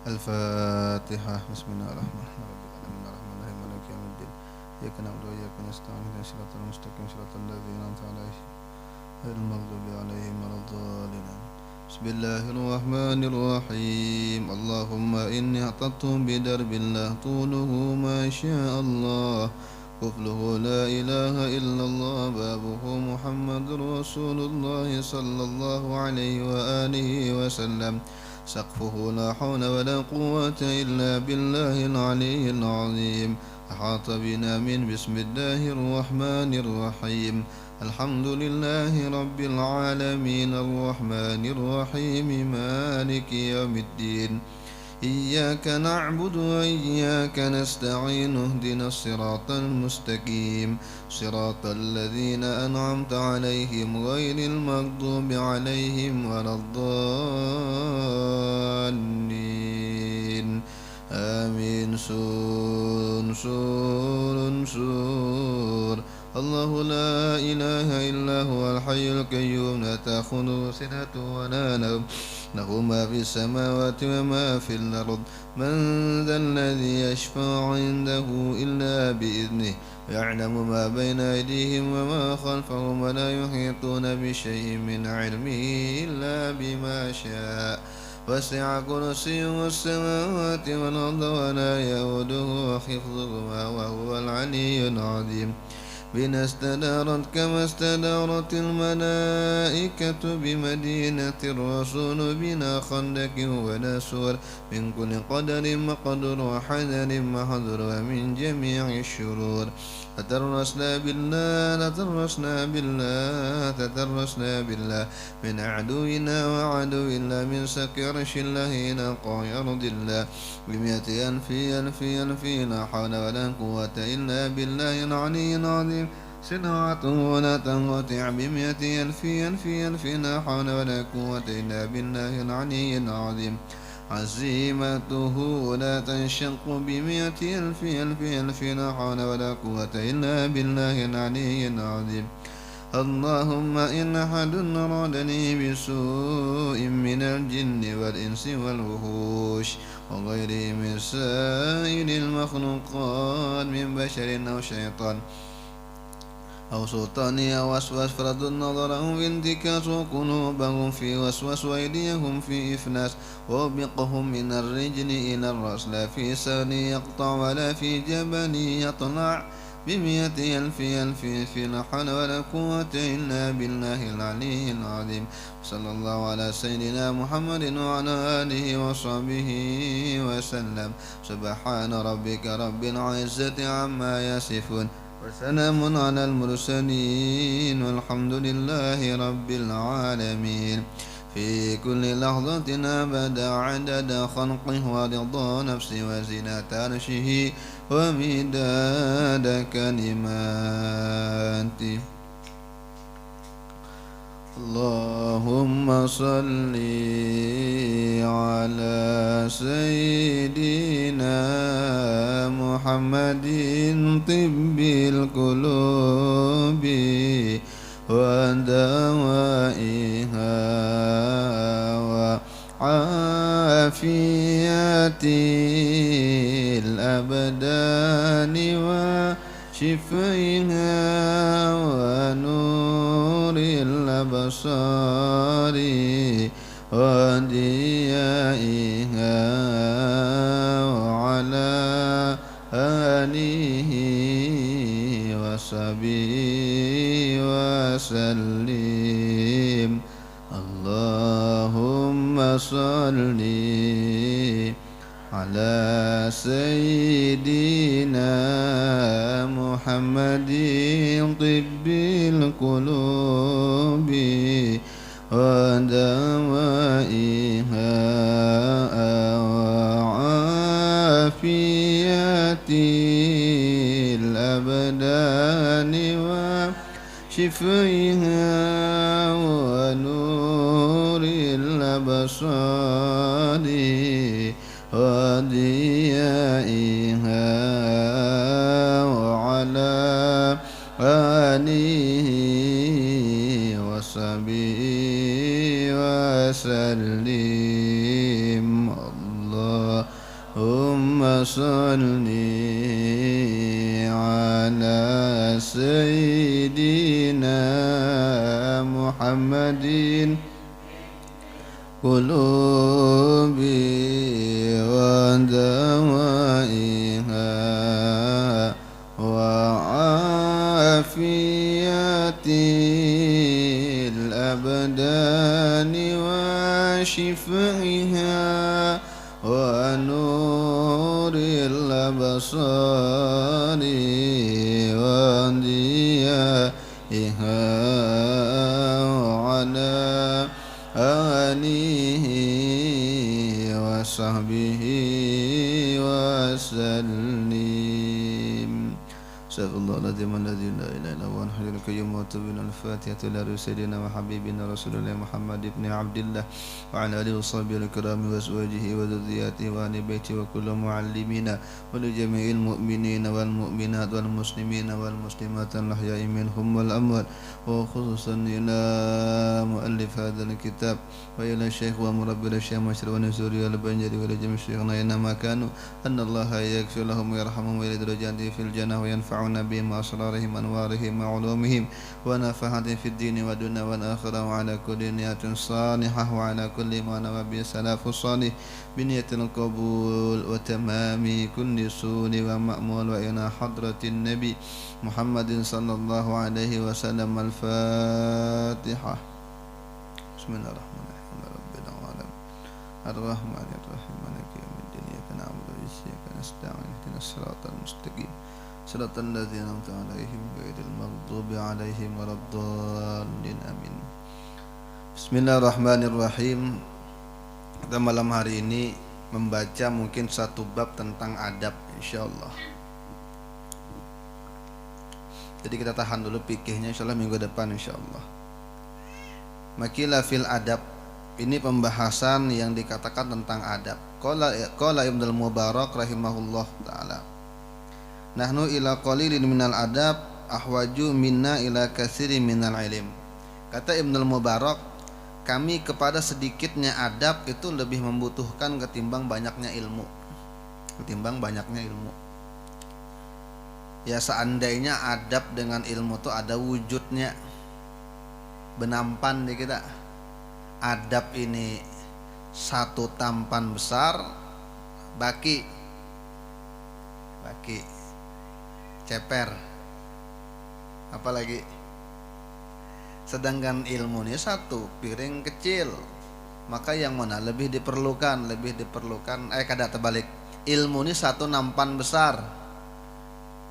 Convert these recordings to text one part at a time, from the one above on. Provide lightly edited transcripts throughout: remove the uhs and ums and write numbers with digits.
الفاتحة. بسم الله الرحمن الرحيم الرحمن الرحيم مالك يوم الدين إياك نعبد وإياك نستعين اهدنا الصراط المستقيم صراط الذين أنعمت عليهم غير المغضوب عليهم ولا الضالين. بسم الله الرحمن الرحيم. اللهم إني اعتدت بدرب الله طوله ما شاء الله قفله لا إله إلا الله بابه محمد رسول الله صلى الله عليه وآله وسلم سقفه لا حول ولا قوة إلا بالله العلي العظيم. أحاط بنا من بسم الله الرحمن الرحيم. الحمد لله رب العالمين الرحمن الرحيم مالك يوم الدين. إياك نعبد وإياك نستعين اهدنا الصراط المستقيم صراط الذين أنعمت عليهم غير المغضوب عليهم ولا الضالين آمين. سور سور سور. الله لا إله إلا هو الحي القيوم لا تأخذه سنة ولا نوم له ما في السماوات وما في الأرض. من ذا الذي يشفع عنده إلا بإذنه يعلم ما بين أيديهم وما خلفهم ولا يحيطون بشيء من علمه إلا بما شاء. وسع كرسيه السماوات والأرض ولا يؤوده حفظهما وهو العلي العظيم. بنا استدارت كما استدارت الملائكة بمدينة الرسول بنا خندق ونسور من كل قدر مقدر وحذر محذر ومن جميع الشرور. تترسنا بالله تترسنا بالله تترسنا بالله من عدونا وعدو الله من سكرش الله إلى قاع أرض الله بمئة ألف ألف ألف لا حول ولا قوة إلا بالله العلي العظيم. سنعة ولا تنقطع بمئة ألف ألف ألف لا حول ولا قوة إلا بالله العلي العظيم. عزيمته لا تنشق بمئة ألف ألف ألف لا حول ولا قوة إلا بالله العلي العظيم. اللهم إن أحد أرادني بسوء من الجن والإنس والوحوش وغيرهم من سائر المخلوقات من بشر أو شيطان أو سلطان أو وسواس فرد نظرهم في انتكاس وقلوبهم في وسوس وأيديهم في إفناس ووبقهم من الرجل إلى الرأس لا في سان يقطع ولا في جبل يطلع بمئة ألف ألف في لا حول ولا قوة إلا بالله العلي العظيم. صلى الله على سيدنا محمد وعلى آله وصحبه وسلم. سبحان ربك رب العزة عما يصفون وسلام على المرسلين والحمد لله رب العالمين. في كل لحظة أبدا عدد خلقه ورضا نفسه وزنة عرشه ومداد كلماته. اللهم صل على سيدنا محمد طب القلوب ودوائها وعافية الأبدان وشفائها ونور الأبصار وديائها وعلى آله وصحبه وسلم. اللهم صل على سيدنا محمد طب القلوب ودوائها وعافية الأبدان وشفائها ونور الأبصار وديائها وعلى آله وصحبه وسلم. اللهم صل على سيدنا محمد قلوبي ودوائها وعافية الأبدان وشفائها ونور الأبصار وضيائها وعلى آله وصحبه وسلم. Astagfirullahaladzim alladzi la ilaha illa huwal hayyul qayyum wa atubu ilal fatihati ila sayyidina wa habibina rasulillah Muhammad ibn Abdillah wa ala alihi washabihi al-kiram wa azwajihi wa dzurriyyatihi wa ahli baiti wa kullu muallimina wa li jami'il mu'minina wal mu'minat wal muslimina wal muslimat al-ahya'i minhum wal amwat wa khususan ila muallif hadzal kitab wa ila syekh wa murabbil syekh Masyar wa Nuzuri al-Banjari wa ila jami' syekhna inna ma kanu anna Allah yaghfir lahum wa yarhamuhum wa yadrujati fil jannah wa yanfa'u بهم وأسرارهم وأنوارهم وعلومهم ونفحاتهم في الدين والدنيا والآخرة وعلى كل نية صالحة وعلى كل ما نوى به السلف الصالح بنية القبول وتمام كل سول ومأمول وإلى حضرة النبي محمد صلى الله عليه وسلم. الفاتحة. بسم الله الرحمن الرحيم. رب العالمين الرحمن الرحيم مالك يوم الدين إياك نعبد وإياك نستعين اهدنا الصراط المستقيم صراط الذين أنعمت عليهم غير المغضوب عليهم ولا الضالين آمين. Bismillahirrahmanirrahim. Kita malam hari ini membaca mungkin satu bab tentang adab insyaallah. Jadi kita tahan dulu fikihnya insyaallah minggu depan insyaallah. Makila fil adab, ini pembahasan yang dikatakan tentang adab. Qala Ibnul Mubarak rahimahullah taala. Nahnu ila qalilin minal adab ahwaju minna ila katsiri minal ilm. Kata Ibnul Mubarak, kami kepada sedikitnya adab itu lebih membutuhkan ketimbang banyaknya ilmu. Ya seandainya adab dengan ilmu itu ada wujudnya, benampan di kita. Adab ini satu tampan besar, baki ceper, apalagi. Sedangkan ilmu ini satu piring kecil, maka yang mana lebih diperlukan kada terbalik. Ilmu ini satu nampan besar,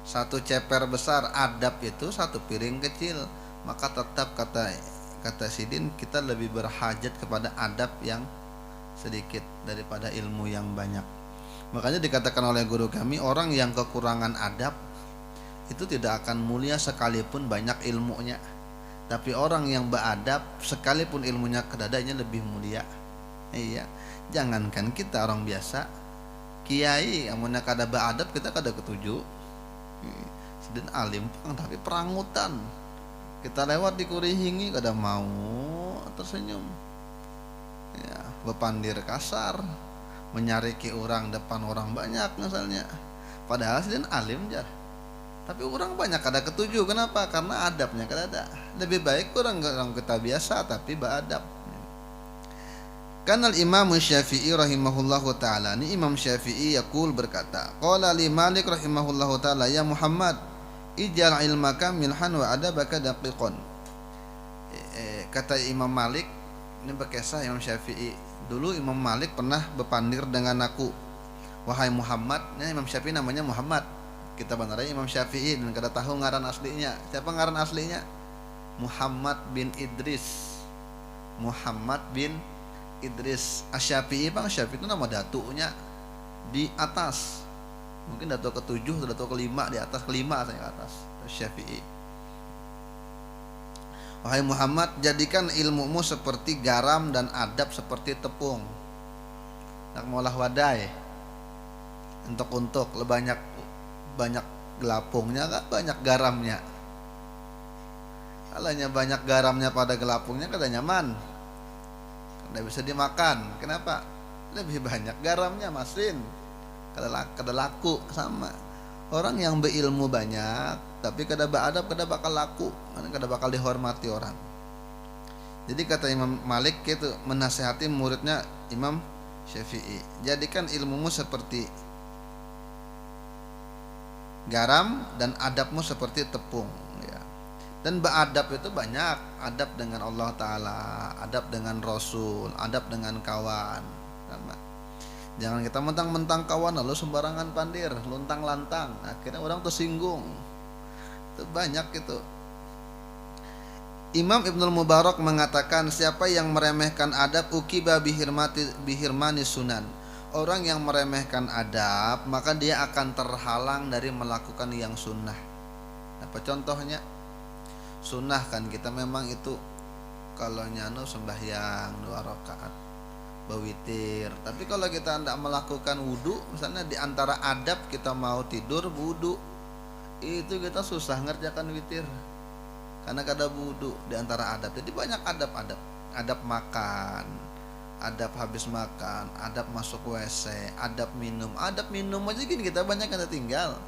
satu ceper besar. Adab itu satu piring kecil, maka tetap kata Sidin kita lebih berhajat kepada adab yang sedikit daripada ilmu yang banyak. Makanya dikatakan oleh guru kami, orang yang kekurangan adab itu tidak akan mulia sekalipun banyak ilmunya. Tapi orang yang beradab sekalipun ilmunya kedadanya lebih mulia. Iya, jangankan kita orang biasa, kiai amunnya kada beadab kita kada ketuju. Sedin alim pang tapi perangutan. Kita lewat di kurihingi kada mau tersenyum. Ya, bepandir kasar, menyariki orang depan orang banyak misalnya. Padahal sedin alim jar. Tapi orang banyak kada ketuju. Kenapa? Karena adabnya kada ada. Lebih baik orang kita biasa tapi beradab. Kanal Imam Syafi'i rahimahullahu ta'ala. Ini Imam Syafi'i yaqul berkata, qala li Malik rahimahullahu ta'ala, ya Muhammad, ijal ilmaka milhan wa adabaka daqiqon. Kata Imam Malik, ini berkisah Imam Syafi'i. Dulu Imam Malik pernah berpandir dengan aku, wahai Muhammad. Ini Imam Syafi'i namanya Muhammad. Kita banarnya Imam Syafi'i dan kada tahu ngaran aslinya. Siapa ngaran aslinya? Muhammad bin Idris. Asy-Syafi'i bang, Syafi'i itu nama datunya di atas. Mungkin datu ke-7 atau datu ke-5 di atas, ke-5 saya ke atas. Syafi'i. Wahai Muhammad, jadikan ilmumu seperti garam dan adab seperti tepung. Nak molah wadai. Untuk banyak gelapungnya, gak banyak garamnya. Kalanya banyak garamnya pada gelapungnya kada nyaman, kada bisa dimakan. Kenapa? lebih banyak garamnya masin. Kada laku sama. Orang yang berilmu banyak tapi kada beadab kada bakal laku, kada bakal dihormati orang. Jadi kata Imam Malik itu menasihati muridnya Imam Syafi'i, jadikan ilmumu seperti garam dan adabmu seperti tepung ya. Dan beradab itu banyak, adab dengan Allah Ta'ala, adab dengan Rasul, adab dengan kawan sama. Jangan kita mentang-mentang kawan lalu sembarangan pandir, luntang-lantang, akhirnya orang tersinggung. Itu banyak itu. Imam Ibnul Mubarak mengatakan, siapa yang meremehkan adab ukiba bihirmani sunan. Orang yang meremehkan adab maka dia akan terhalang dari melakukan yang sunnah. Apa contohnya? Sunnah kan kita memang itu kalau nyano sembahyang 2 rakaat bawitir. Tapi kalau kita tidak melakukan wudu, misalnya di antara adab kita mau tidur wudu, itu kita susah ngerjakan witir karena kada wudu di antara adab. Jadi banyak adab-adab, adab makan, adab habis makan, adab masuk WC, adab minum. Adab minum aja gini kita banyak yang tinggal.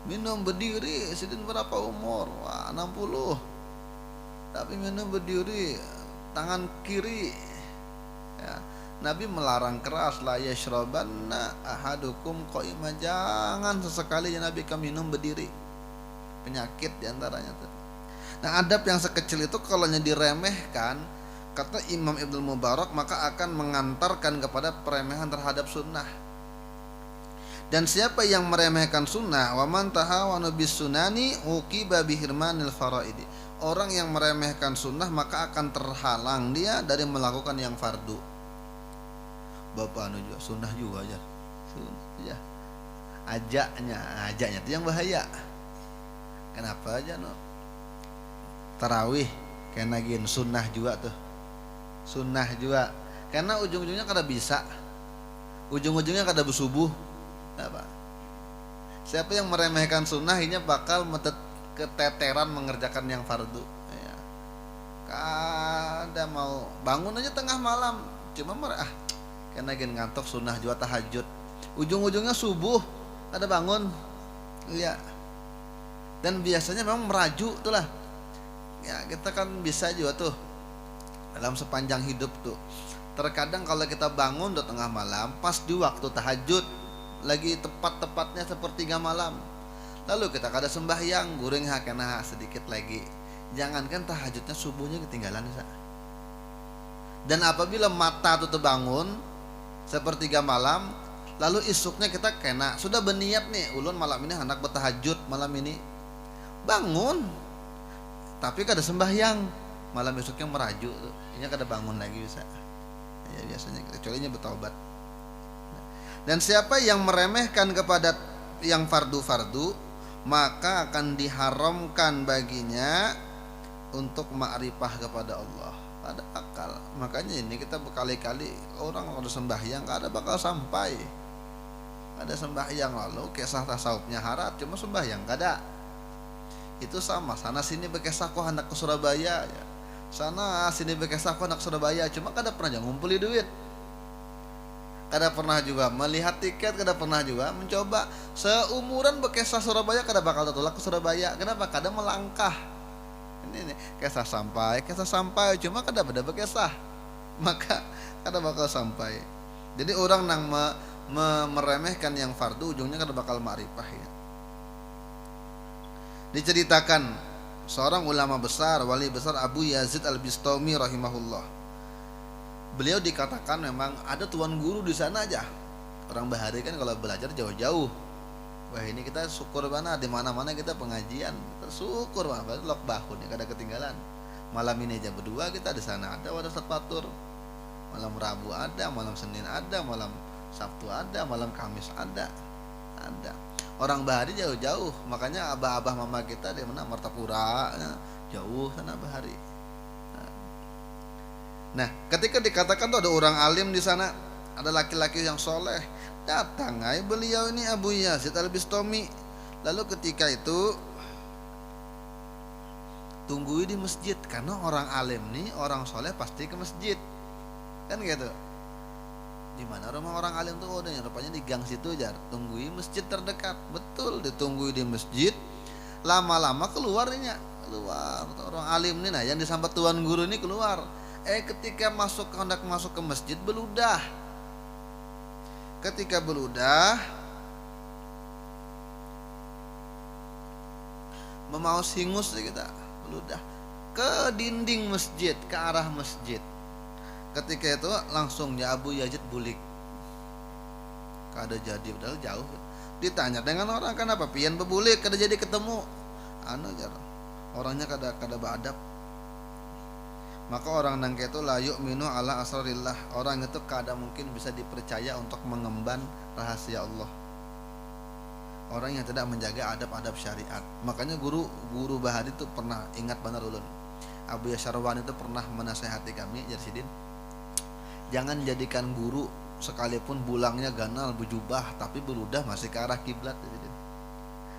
Minum berdiri, sidin berapa umur? Wah, 60. Tapi minum berdiri, tangan kiri. Ya. Nabi melarang keras, la yashrabanna ahadukum qaima, jangan sesekali Nabi minum berdiri. Penyakit diantaranya tuh. Nah, adab yang sekecil itu kalau diremehkan, kata Imam Ibnul Mubarak, maka akan mengantarkan kepada peremehan terhadap sunnah. Dan siapa yang meremehkan sunnah, wa man tahawana bis sunani uqiba bihirmanil faraidi. Orang yang meremehkan sunnah maka akan terhalang dia dari melakukan yang fardu. Bapak anu juga sunnah juga aja. Sunnah ya. Ajaknya itu yang bahaya. Kenapa aja no? Tarawih kena gin sunnah juga tuh. Sunnah juga. Karena ujung-ujungnya kada bisa. Ujung-ujungnya kada bersubuh. Apa? Siapa yang meremehkan sunnah ini bakal keteteran mengerjakan yang fardu ya. Kada mau bangun aja tengah malam, cuma kena gen ngantuk sunnah juga tahajud, ujung-ujungnya subuh kada bangun ya. Dan biasanya memang meraju tuh lah ya, kita kan bisa juga tuh dalam sepanjang hidup tuh. Terkadang kalau kita bangun di tengah malam pas di waktu tahajud lagi tepat-tepatnya sepertiga malam, lalu kita kada sembahyang guring kena sedikit lagi, jangankan tahajudnya subuhnya ketinggalan bisa. Dan apabila mata tuh terbangun sepertiga malam, lalu isuknya kita kena sudah berniat nih ulun malam ini hendak bertahajud malam ini, bangun tapi kada sembahyang, malam esoknya merajuk tuh, ini kada bangun lagi bisa ya biasanya, kecuali bertaubat. Dan siapa yang meremehkan kepada yang fardu-fardu, maka akan diharamkan baginya untuk ma'rifah kepada Allah. Ada akal. Makanya ini kita berkali-kali orang kalau sembahyang ada bakal sampai. Ada sembahyang lalu kisah tasawufnya harat, cuma sembahyang kada. Itu sama, sana sini bekesah kok hendak ke Surabaya ya. Sana sini bekesah kok hendak ke Surabaya, cuma kada pernah ngumpuli duit. Kada pernah juga melihat tiket, kada pernah juga mencoba. Seumuran bekesah Surabaya kada bakal tertolak ke Surabaya. Kenapa? Kada melangkah. Ini kesah sampai, cuma kada beda bekesah, maka kada bakal sampai. Jadi orang nang meremehkan yang fardu, ujungnya kada bakal ma'rifah ya. Diceritakan seorang ulama besar, wali besar Abu Yazid Al-Bistami rahimahullah. Beliau dikatakan memang ada tuan guru di sana aja. Orang bahari kan kalau belajar jauh-jauh. Wah ini kita syukur mana, di mana-mana kita pengajian, kita syukur banget, lok bahun ya kada ketinggalan. Malam ini aja berdua kita di sana ada wadah Ustaz Fatur. Malam Rabu ada, malam Senin ada, malam Sabtu ada, malam Kamis ada. Orang bahari jauh-jauh, makanya abah-abah mama kita di mana Martapura, jauh sana bahari. Nah, ketika dikatakan tuh ada orang alim di sana, ada laki-laki yang soleh, datang beliau ini Abu Yazid Al-Bistami. Lalu ketika itu tunggui di masjid, karena orang alim nih, orang soleh pasti ke masjid, kan gitu. Di mana rumah orang alim tuh? Oh, rupanya di gang situ jar. Tunggui masjid terdekat. Betul, ditunggui di masjid. Lama-lama keluarnya, keluar orang alim nih, nah yang disambat tuan guru ini keluar. Ketika hendak masuk ke masjid beludah. Ketika beludah, memaus hingus kita, beludah ke dinding masjid, ke arah masjid. Ketika itu langsung ya Abu Yazid bulik. Kada jadi, padahal jauh. Ditanya dengan orang, kenapa pian bebulik kada jadi ketemu. Jar, orangnya kada beradab. Maka orang nang itu la yu'minu ala asrarillah. Orang itu kada mungkin bisa dipercaya untuk mengemban rahasia Allah. Orang yang tidak menjaga adab-adab syariat. Makanya guru Bahari itu pernah ingat benar ulun. Abu Yasyarwan itu pernah menasehati kami, Jarsidin, jangan jadikan guru sekalipun bulangnya ganal berjubah tapi beludah masih ke arah kiblat.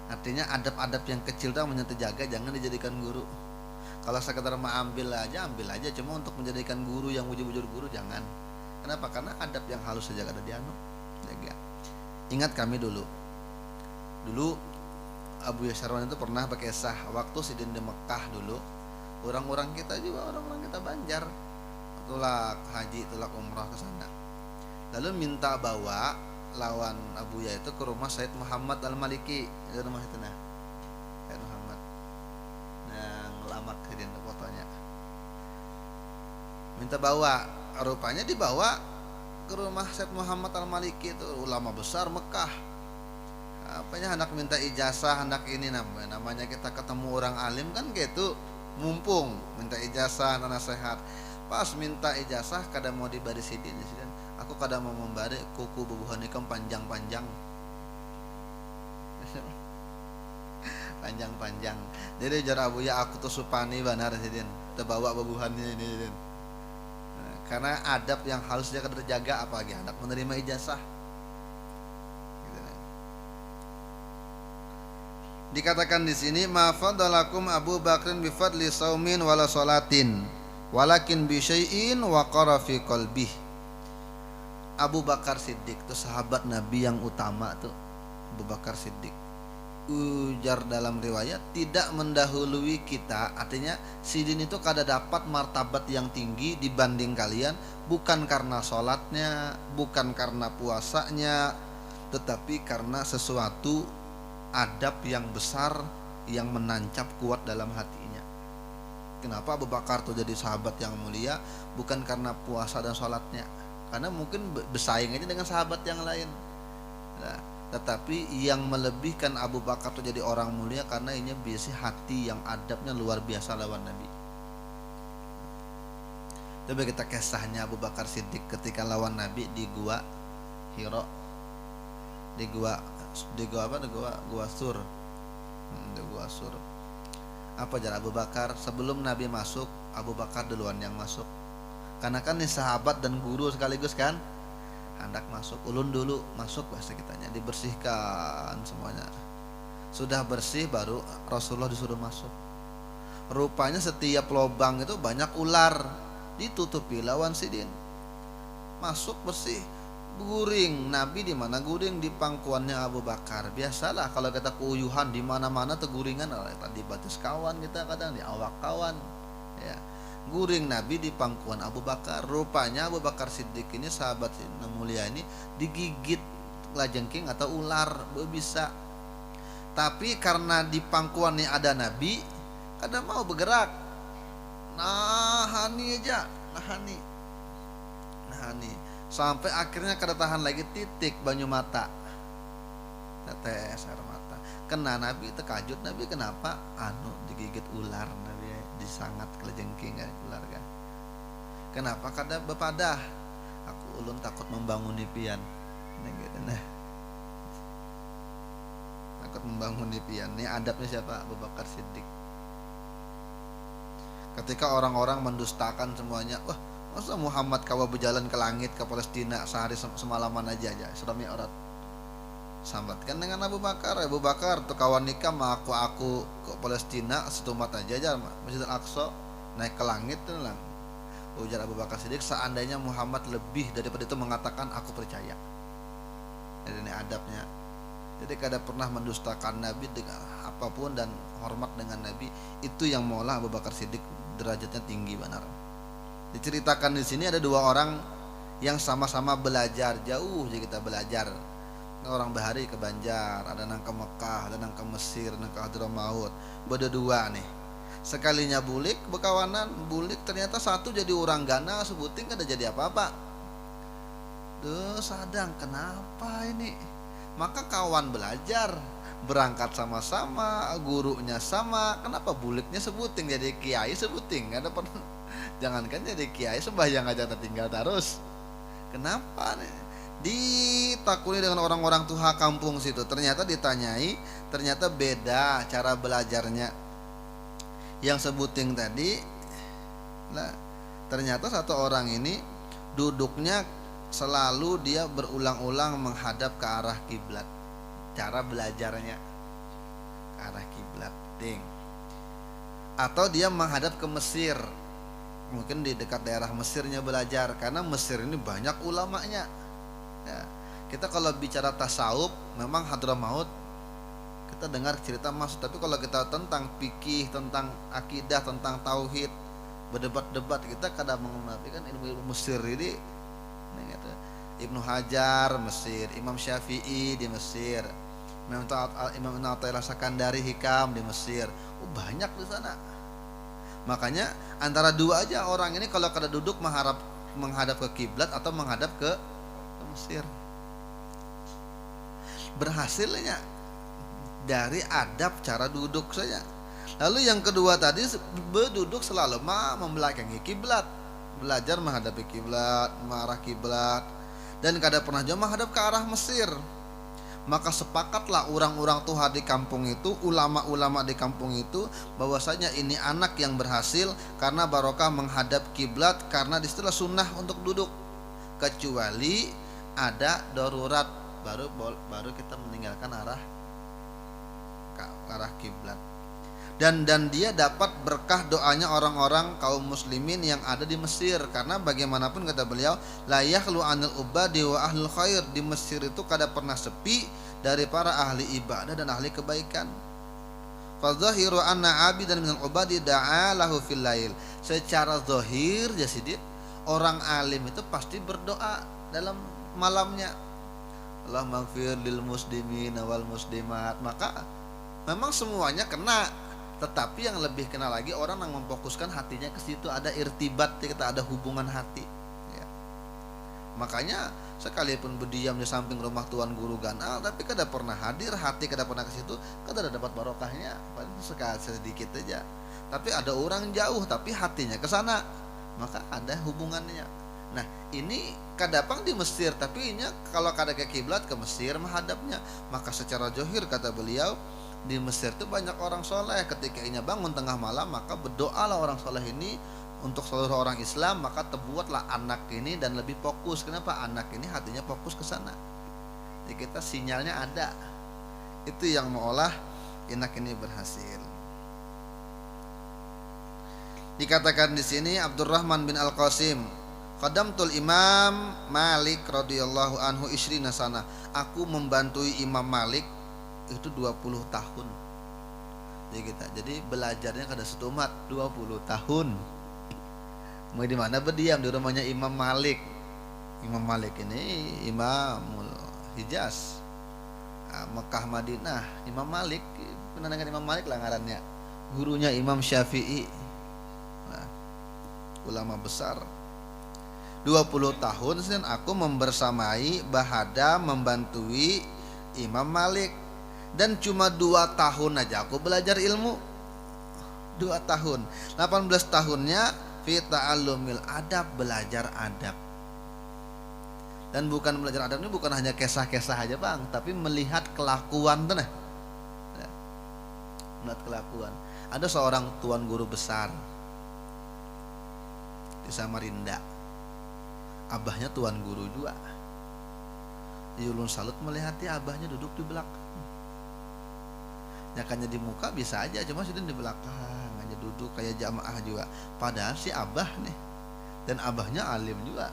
Artinya adab-adab yang kecil itu yang terjaga, jangan dijadikan guru. Kalau sekedar ambil aja, cuma untuk menjadikan guru yang bujur-bujur guru jangan. Kenapa? Karena adab yang halus saja ada dianu jaga. Ingat kami dulu Abu Yasyarwan itu pernah berkisah waktu sidin di Mekah dulu. Orang-orang kita juga, orang-orang kita Banjar tulak haji, tulak umrah ke sana. Lalu minta bawa lawan Abu Ya itu ke rumah Said Muhammad Al-Maliki. Itu rumah itu nah. Said Muhammad. Nah, ngelamak sidin fotonya. Minta bawa, rupanya dibawa ke rumah Said Muhammad Al-Maliki itu ulama besar Mekah. Apanya hendak minta ijazah, hendak ini namanya kita ketemu orang alim kan gitu, mumpung minta ijazah, nasihat. Pas minta ijazah kada mau dibari sidin, aku kada mau membari kuku bebuhan ikam panjang-panjang. Panjang-panjang. Jadi jar Abu Ya aku tuh supani benar sidin, terbawa bebuhannya ini sidin. Karena adab yang harus dia terjaga, apalagi hendak menerima ijazah. Dikatakan di sini ma fadalakum Abu Bakrin bi fadli saumin wala salatin walakin bi syai'in waqara fi qalbih. Abu Bakar Siddiq itu sahabat Nabi yang utama tuh, Abu Bakar Siddiq. Ujar dalam riwayat tidak mendahului kita, artinya sidin itu kada dapat martabat yang tinggi dibanding kalian, bukan karena sholatnya, bukan karena puasanya, tetapi karena sesuatu adab yang besar yang menancap kuat dalam hatinya. Kenapa Abu Bakar tuh jadi sahabat yang mulia? Bukan karena puasa dan sholatnya, karena mungkin bersaing aja dengan sahabat yang lain. Nah, tetapi yang melebihkan Abu Bakar tuh jadi orang mulia karena ini biasa hati yang adabnya luar biasa lawan Nabi. Coba kita kisahnya Abu Bakar Siddiq ketika lawan Nabi di Gua Hiro, di Gua Sur. Apa jalan Abu Bakar sebelum Nabi masuk, Abu Bakar duluan yang masuk. Karena kan ini sahabat dan guru sekaligus kan. Hendak masuk, ulun dulu masuk bahasa kitanya, dibersihkan semuanya. Sudah bersih baru Rasulullah disuruh masuk. Rupanya setiap lubang itu banyak ular, ditutupi lawan sidin. Masuk bersih. Guring Nabi di mana? Guring di pangkuannya Abu Bakar. Biasalah kalau kita keuyuhan di mana-mana teguringan, tadi batis kawan kita kadang di awak kawan. Ya. Guring Nabi di pangkuan Abu Bakar. Rupanya Abu Bakar Siddiq ini sahabat mulia ini digigit lajengking atau ular bisa. Tapi karena di pangkuannya ada Nabi, kadang mau bergerak. Nahani aja, nahani. Sampai akhirnya kada tahan lagi, titik banyu mata, tetes air mata. Kena Nabi terkajut, Nabi kenapa? Digigit ular, Nabi disangat kelejengking ular kan. Kenapa? Kada bepadah. Aku ulun takut membangun pian. Nah, takut membangun pian. Ini adabnya siapa? Abu Bakar Siddiq. Ketika orang-orang mendustakan semuanya, wah masa Muhammad kawa berjalan ke langit ke Palestina sehari semalaman aja sudah mi'raj. Sambatkan dengan Abu Bakar tuh kawan nikah sama aku ke Palestina setumat aja Masjid Al-Aqsa naik ke langit tuh lah. Ujar Abu Bakar Siddiq, seandainya Muhammad lebih daripada itu mengatakan aku percaya. Jadi ini adabnya. Jadi kada pernah mendustakan Nabi dengan apapun dan hormat dengan Nabi. Itu yang maulah Abu Bakar Siddiq, derajatnya tinggi benar. Diceritakan di sini ada dua orang yang sama-sama belajar jauh, jadi kita belajar. Orang bahari ke Banjar, ada nang ke Mekah, ada nang ke Mesir, nang ke Hadramaut. Berdua nih. Sekalinya bulik bekawanan, bulik ternyata satu jadi orang gana, sebuting kada jadi apa-apa. Duh, sadang kenapa ini? Maka kawan belajar, berangkat sama-sama, gurunya sama, kenapa buliknya sebuting jadi kiai sebuting? Kada pernah. Jangankan jadi kiai, sembahyang aja tertinggal terus. Kenapa nih? Ditakuni dengan orang-orang tuha kampung situ. Ternyata ditanyai, ternyata beda cara belajarnya. Yang sebuting tadi, nah, ternyata satu orang ini duduknya selalu dia berulang-ulang menghadap ke arah kiblat. Cara belajarnya ke arah kiblat, ding. Atau dia menghadap ke Mesir. Mungkin di dekat daerah Mesirnya belajar, karena Mesir ini banyak ulamanya. Ya, kita kalau bicara tasawuf, memang Hadramaut kita dengar cerita masuk, tapi kalau kita tentang fikih, tentang akidah, tentang tauhid, berdebat-debat, kita kadang mengenai kan ilmu Mesir ini. Ibnu Hajar Mesir, Imam Syafi'i di Mesir, Imam Athaillah Sakandari Hikam di Mesir. Banyak di sana. Makanya antara dua aja orang ini kalau kada duduk menghadap ke kiblat atau menghadap ke Mesir. Berhasilnya dari adab cara duduk saja. Lalu yang kedua tadi berduduk selalu membelakangi kiblat, belajar menghadapi kiblat, mengarah kiblat, dan kada pernah jauh menghadap ke arah Mesir. Maka sepakatlah orang-orang tuha di kampung itu, ulama-ulama di kampung itu, bahwasanya ini anak yang berhasil karena barokah menghadap kiblat, karena disitulah sunnah untuk duduk. Kecuali ada darurat, baru kita meninggalkan arah kiblat. Dan dia dapat berkah doanya orang-orang kaum muslimin yang ada di Mesir, karena bagaimanapun kata beliau, la yakhlu anil ubadi wa ahlul khair. Di Mesir itu kada pernah sepi dari para ahli ibadah dan ahli kebaikan. Fa zahiru anna abidan minal ubadi da'a lahu fil lail. Secara zahir jadi orang alim itu pasti berdoa dalam malamnya, Allahumma ighfir lil muslimin wal muslimat. Maka memang semuanya kena, tetapi yang lebih kena lagi orang yang memfokuskan hatinya ke situ, ada irtibat, kita ada hubungan hati. Ya. Makanya sekalipun berdiam di samping rumah tuan guru ganal, tapi kada pernah hadir, hati kada pernah ke situ, kada dapat barokahnya, paling sekali sedikit aja. Tapi ada orang jauh, tapi hatinya ke sana, maka ada hubungannya. Nah ini kadapang di Mesir, tapi ini kalau kada ke kiblat ke Mesir menghadapnya, maka secara zahir kata beliau, di Mesir itu banyak orang soleh. Ketika inya bangun tengah malam, maka berdoalah orang soleh ini untuk seluruh orang Islam, maka terbuatlah anak ini dan lebih fokus. Kenapa? Anak ini hatinya fokus ke sana. Jadi kita sinyalnya ada. Itu yang mengolah anak ini berhasil. Dikatakan di sini Abdurrahman bin Al-Qasim, qadamtul Imam Malik radhiyallahu anhu isrina sana. Aku membantui Imam Malik itu 20 tahun. Jadi belajarnya kada setumat 20 tahun. Mau di mana berdiam? Di rumahnya Imam Malik. Imam Malik ini Imamul Hijaz, Mekah Madinah. Imam Malik, penandangan Imam Malik lah ngarannya. Gurunya Imam Syafi'i. Nah, ulama besar. 20 tahun dan aku membersamai bahada membantui Imam Malik. Dan cuma 2 tahun aja aku belajar ilmu. 2 tahun. 18 tahunnya fi ta'allumil adab, belajar adab. Dan bukan belajar adab ini bukan hanya kisah-kisah aja bang, tapi melihat kelakuan tuh nah. Melihat kelakuan. Ada seorang tuan guru besar di Samarinda. Abahnya tuan guru juga. Yulun salut melihati abahnya duduk di belakang. Nyakannya di muka bisa aja, cuma sudah di belakang aja duduk kayak jamaah juga. Padahal si abah nih dan abahnya alim juga.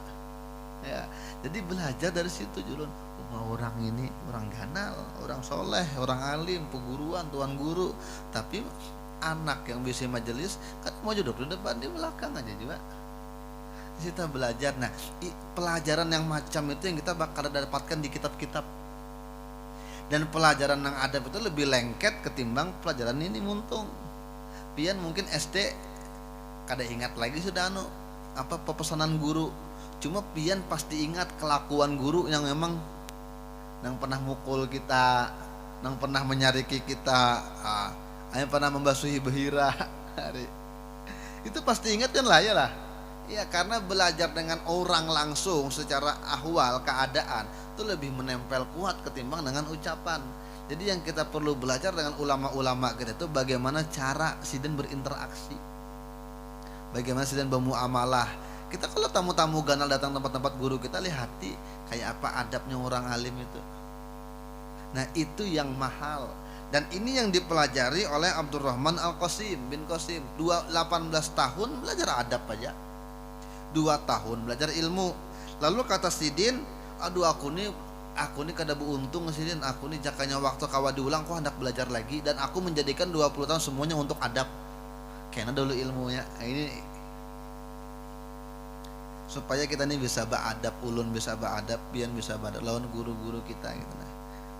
Ya, jadi belajar dari situ Julun. Orang ini orang ganal, orang soleh, orang alim, peguruan, tuan guru. Tapi anak yang bisa majelis kan mau duduk di depan, di belakang aja juga. Kita belajar. Nah, pelajaran yang macam itu yang kita bakal dapatkan di kitab-kitab. Dan pelajaran yang ada itu lebih lengket ketimbang pelajaran ini muntung. Pian mungkin SD kada ingat lagi sudah apa pepesanan guru. Cuma pian pasti ingat kelakuan guru yang memang yang pernah mukul kita, yang pernah menyariki kita, yang pernah membasuhi behira. Itu pasti ingat kan lah ya lah. Ya karena belajar dengan orang langsung secara ahwal keadaan itu lebih menempel kuat ketimbang dengan ucapan. Jadi yang kita perlu belajar dengan ulama-ulama kita itu bagaimana cara sidin berinteraksi, bagaimana sidin bermuamalah. Kita kalau tamu-tamu ganal datang tempat-tempat guru kita lihati kayak apa adabnya orang alim itu. Nah itu yang mahal. Dan ini yang dipelajari oleh Abdurrahman Al-Qasim bin Qasim. 18 tahun belajar adab aja, 2 tahun belajar ilmu. Lalu kata sidin, aduh aku nih kada beruntung sidin, aku nih jakanya waktu kawa diulang kok hendak belajar lagi. Dan aku menjadikan 20 tahun semuanya untuk adab, kayaknya dulu ilmunya. Nah, ini supaya kita nih bisa beradab, ulun bisa beradab, pian bisa beradab lawan guru-guru kita gitu. Nah,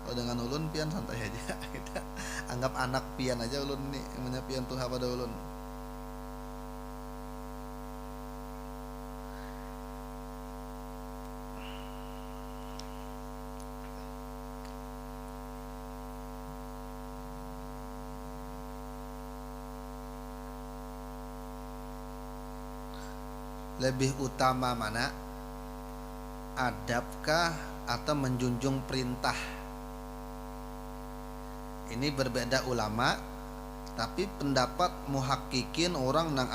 kalau dengan ulun pian santai aja kita anggap anak pian aja ulun nih, namanya pian tuh pada ulun. Lebih utama mana, adabkah atau menjunjung perintah? Ini berbeda ulama, tapi pendapat muhakkikin orang nang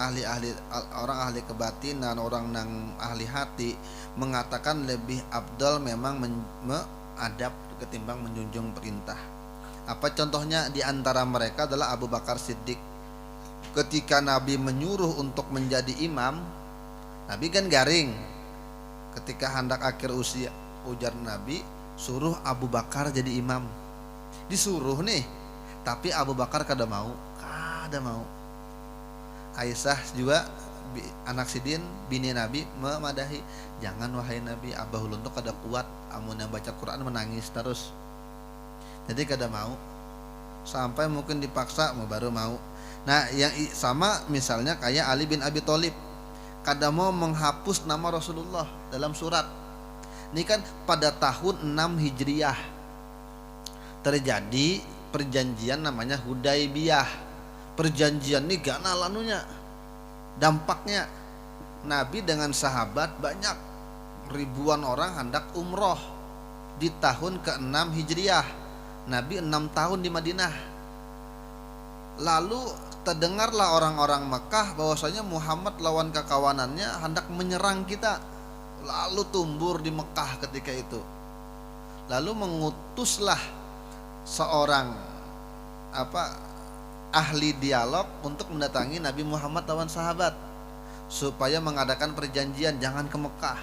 orang ahli kebatinan, orang nang ahli hati mengatakan lebih abdal memang adab ketimbang menjunjung perintah. Apa contohnya? Di antara mereka adalah Abu Bakar Siddiq. Ketika Nabi menyuruh untuk menjadi imam, Nabi kan garing. Ketika hendak akhir usia, ujar Nabi, suruh Abu Bakar jadi imam. Disuruh nih, tapi Abu Bakar kada mau. Aisyah juga anak sidin bini Nabi memadahi, jangan wahai Nabi, abah ulun tuh kada kuat, amun yang baca Quran menangis terus. Jadi kada mau. Sampai mungkin dipaksa baru mau. Nah, yang sama misalnya kayak Ali bin Abi Thalib, kada mau menghapus nama Rasulullah dalam surat. Ini kan pada tahun 6 Hijriah terjadi perjanjian namanya Hudaybiyah. Perjanjian ini ganal anunya, dampaknya Nabi dengan sahabat banyak ribuan orang hendak umroh di tahun ke-6 Hijriah. Nabi 6 tahun di Madinah. Lalu terdengarlah orang-orang Mekah bahwasanya Muhammad lawan kekawanannya hendak menyerang kita. Lalu tumbur di Mekah ketika itu. Lalu mengutuslah seorang ahli dialog untuk mendatangi Nabi Muhammad lawan sahabat supaya mengadakan perjanjian jangan ke Mekah.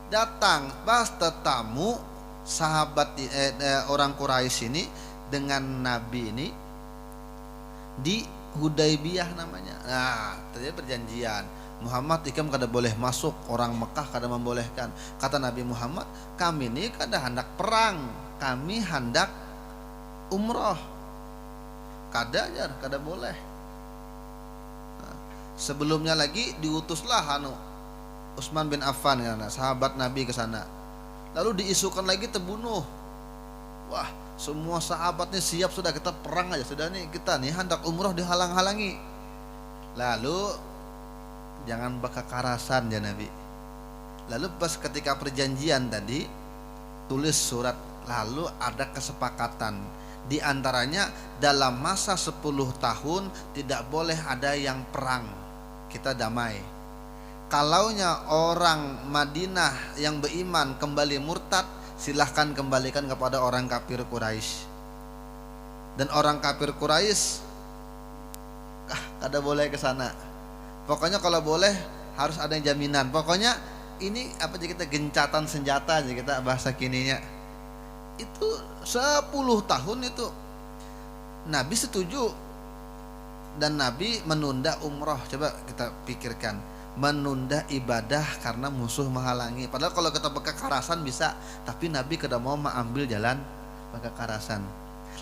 Datang pas tetamu sahabat orang Quraisy ini dengan Nabi ini di Hudaybiyah namanya. Nah, terjadi perjanjian. Muhammad ikam kada boleh masuk, orang Mekah kada membolehkan. Kata Nabi Muhammad, kami ini kada hendak perang, kami hendak umroh. Kada boleh. Nah, sebelumnya lagi diutuslah Utsman bin Affan ya, sahabat Nabi ke sana. Lalu diisukan lagi terbunuh. Wah, semua sahabatnya siap sudah, kita perang aja sudah nih, kita nih hendak umroh dihalang-halangi. Lalu jangan bakakarasan ya Nabi. Lalu pas ketika perjanjian tadi tulis surat, lalu ada kesepakatan di antaranya dalam masa 10 tahun tidak boleh ada yang perang, kita damai. Kalaunya orang Madinah yang beriman kembali murtad, silahkan kembalikan kepada orang kafir Quraisy. Dan orang kafir Quraisy kada boleh ke sana. Pokoknya kalau boleh harus ada yang jaminan. Pokoknya ini apa aja kita gencatan senjata aja kita bahasa kininya. Itu 10 tahun itu Nabi setuju dan Nabi menunda umroh. Coba kita pikirkan, menunda ibadah karena musuh menghalangi. Padahal kalau kita kekerasan bisa, tapi Nabi kada mau mengambil jalan kekerasan.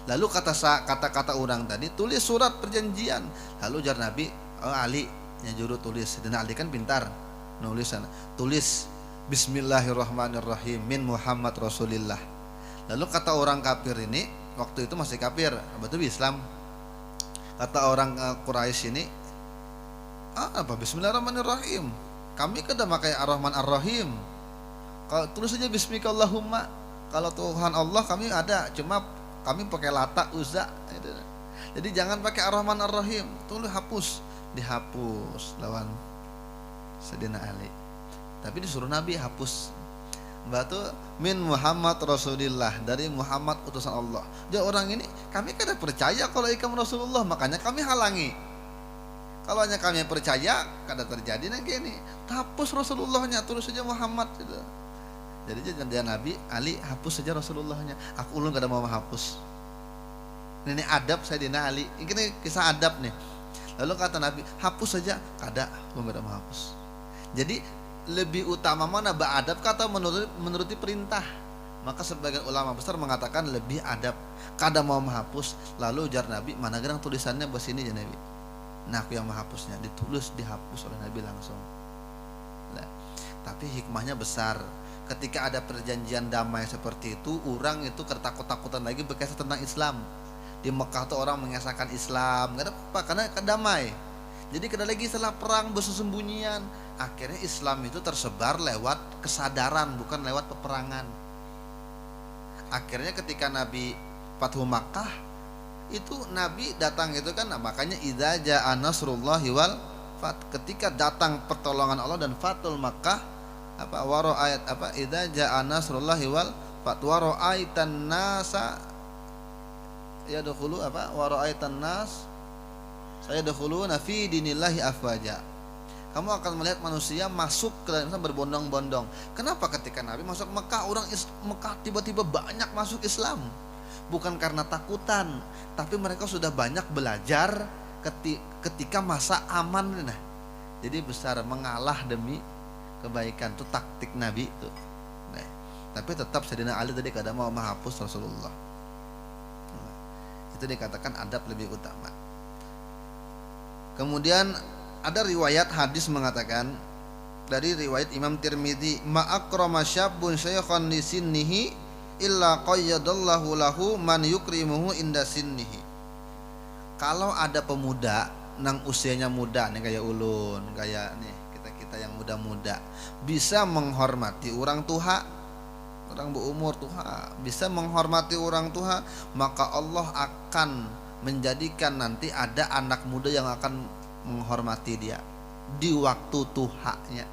Lalu kata-kata orang tadi, tulis surat perjanjian. Lalu jar Nabi, Ali nyuruh tulis. Dan Ali kan pintar nulis sana. Tulis Bismillahirrahmanirrahim min Muhammad Rasulillah. Lalu kata orang kafir ini, waktu itu masih kafir, betul Islam. Kata orang Quraisy ini, apa Bismillahirrahmanirrahim? Kami kada pakai Ar-Rahman Ar-Rahim. Kalau tulis saja Bismikallahumma. Kalau Tuhan Allah kami ada, cuma kami pakai Lata, Uzza. Jadi jangan pakai Ar-Rahman Ar-Rahim. Tulis hapus, dihapus lawan Sayyidina Ali. Tapi disuruh Nabi hapus. Batu min Muhammad Rasulillah, dari Muhammad utusan Allah. Jadi orang ini kami kada percaya kalau ikam Rasulullah, makanya kami halangi. Kalau hanya kami percaya kada terjadi nah gini. Hapus Rasulullahnya, tulis saja Muhammad gitu. Jadi dia Nabi Ali hapus saja Rasulullahnya. Aku ulun kada mau menghapus. Ini adab Sayyidina Ali. Ini kisah adab nih. Lalu kata Nabi, hapus saja. Kada, ulun kada mau hapus. Jadi lebih utama mana beradab kata menuruti perintah. Maka sebagian ulama besar mengatakan lebih adab, kada mau menghapus. Lalu ujar Nabi, mana gerang tulisannya bos ini ya Nabi. Nah aku yang menghapusnya, ditulis dihapus oleh Nabi langsung. Nah, tapi hikmahnya besar. Ketika ada perjanjian damai seperti itu, orang itu ketakut-takutan lagi berkisah tentang Islam. Di Mekah tuh orang mengesahkan Islam, gak ada apa karena damai. Jadi kada lagi istilah perang bersembunyian. Akhirnya Islam itu tersebar lewat kesadaran, bukan lewat peperangan. Akhirnya ketika Nabi Fathu Makkah, itu Nabi datang itu kan, nah, makanya idza jaa nasrullahi wal fath, ketika datang pertolongan Allah dan Fathul Makkah, apa ayat apa idza jaa nasrullahi wal fath wa ra'aitan nasa yadkhulu apa wa ra'aitan nas saya dahuluna fi dinillahi afwaja. Kamu akan melihat manusia masuk ke dalam Islam berbondong-bondong. Kenapa ketika Nabi masuk Mekah, orang Mekah tiba-tiba banyak masuk Islam? Bukan karena takutan, tapi mereka sudah banyak belajar ketika masa aman. Nah, jadi besar mengalah demi kebaikan, itu taktik Nabi itu. Nah, tapi tetap Sayyidina Ali tadi kada mau menghapus Rasulullah. Nah, itu dikatakan adab lebih utama. Kemudian ada riwayat hadis mengatakan dari riwayat Imam Tirmidzi, ma'akrama syabun syaykhan li sinnihi illa qayyadallahu lahu man yukrimuhu inda sinnihi. Kalau ada pemuda nang usianya muda nih kayak ulun, kayak nih kita yang muda-muda bisa menghormati orang tua, orang berumur tua bisa menghormati orang tua, maka Allah akan menjadikan nanti ada anak muda yang akan menghormati dia di waktu tuhanya.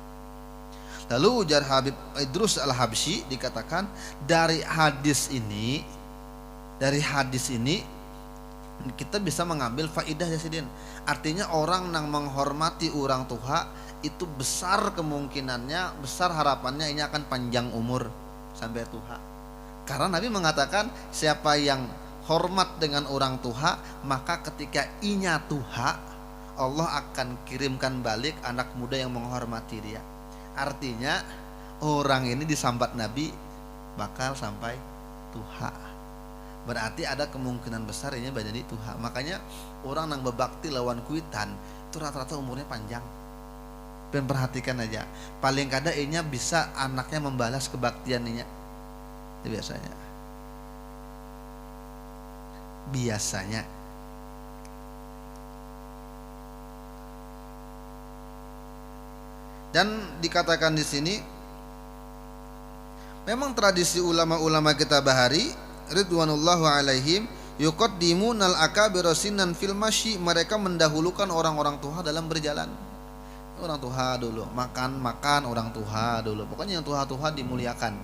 Lalu ujar Habib Idrus Al-Habsyi dikatakan dari hadis ini kita bisa mengambil faidah ya Sidin. Artinya orang yang menghormati orang tua itu besar kemungkinannya, besar harapannya ini akan panjang umur sampai tua. Karena Nabi mengatakan siapa yang hormat dengan orang tua, maka ketika inya tua, Allah akan kirimkan balik anak muda yang menghormati dia. Artinya orang ini disambat Nabi bakal sampai tua. Berarti ada kemungkinan besar ini menjadi tua. Makanya orang yang berbakti lawan kuitan itu rata-rata umurnya panjang. Dan perhatikan aja, paling kada inya bisa anaknya membalas kebaktian inya. Itu biasanya dan dikatakan di sini memang tradisi ulama-ulama kita bahari ridwanullahu alaihim yuqaddimunal akabira sinnan fil masyi, mereka mendahulukan orang-orang tua dalam berjalan. Orang tua dulu, makan orang tua dulu. Pokoknya yang tua-tua dimuliakan.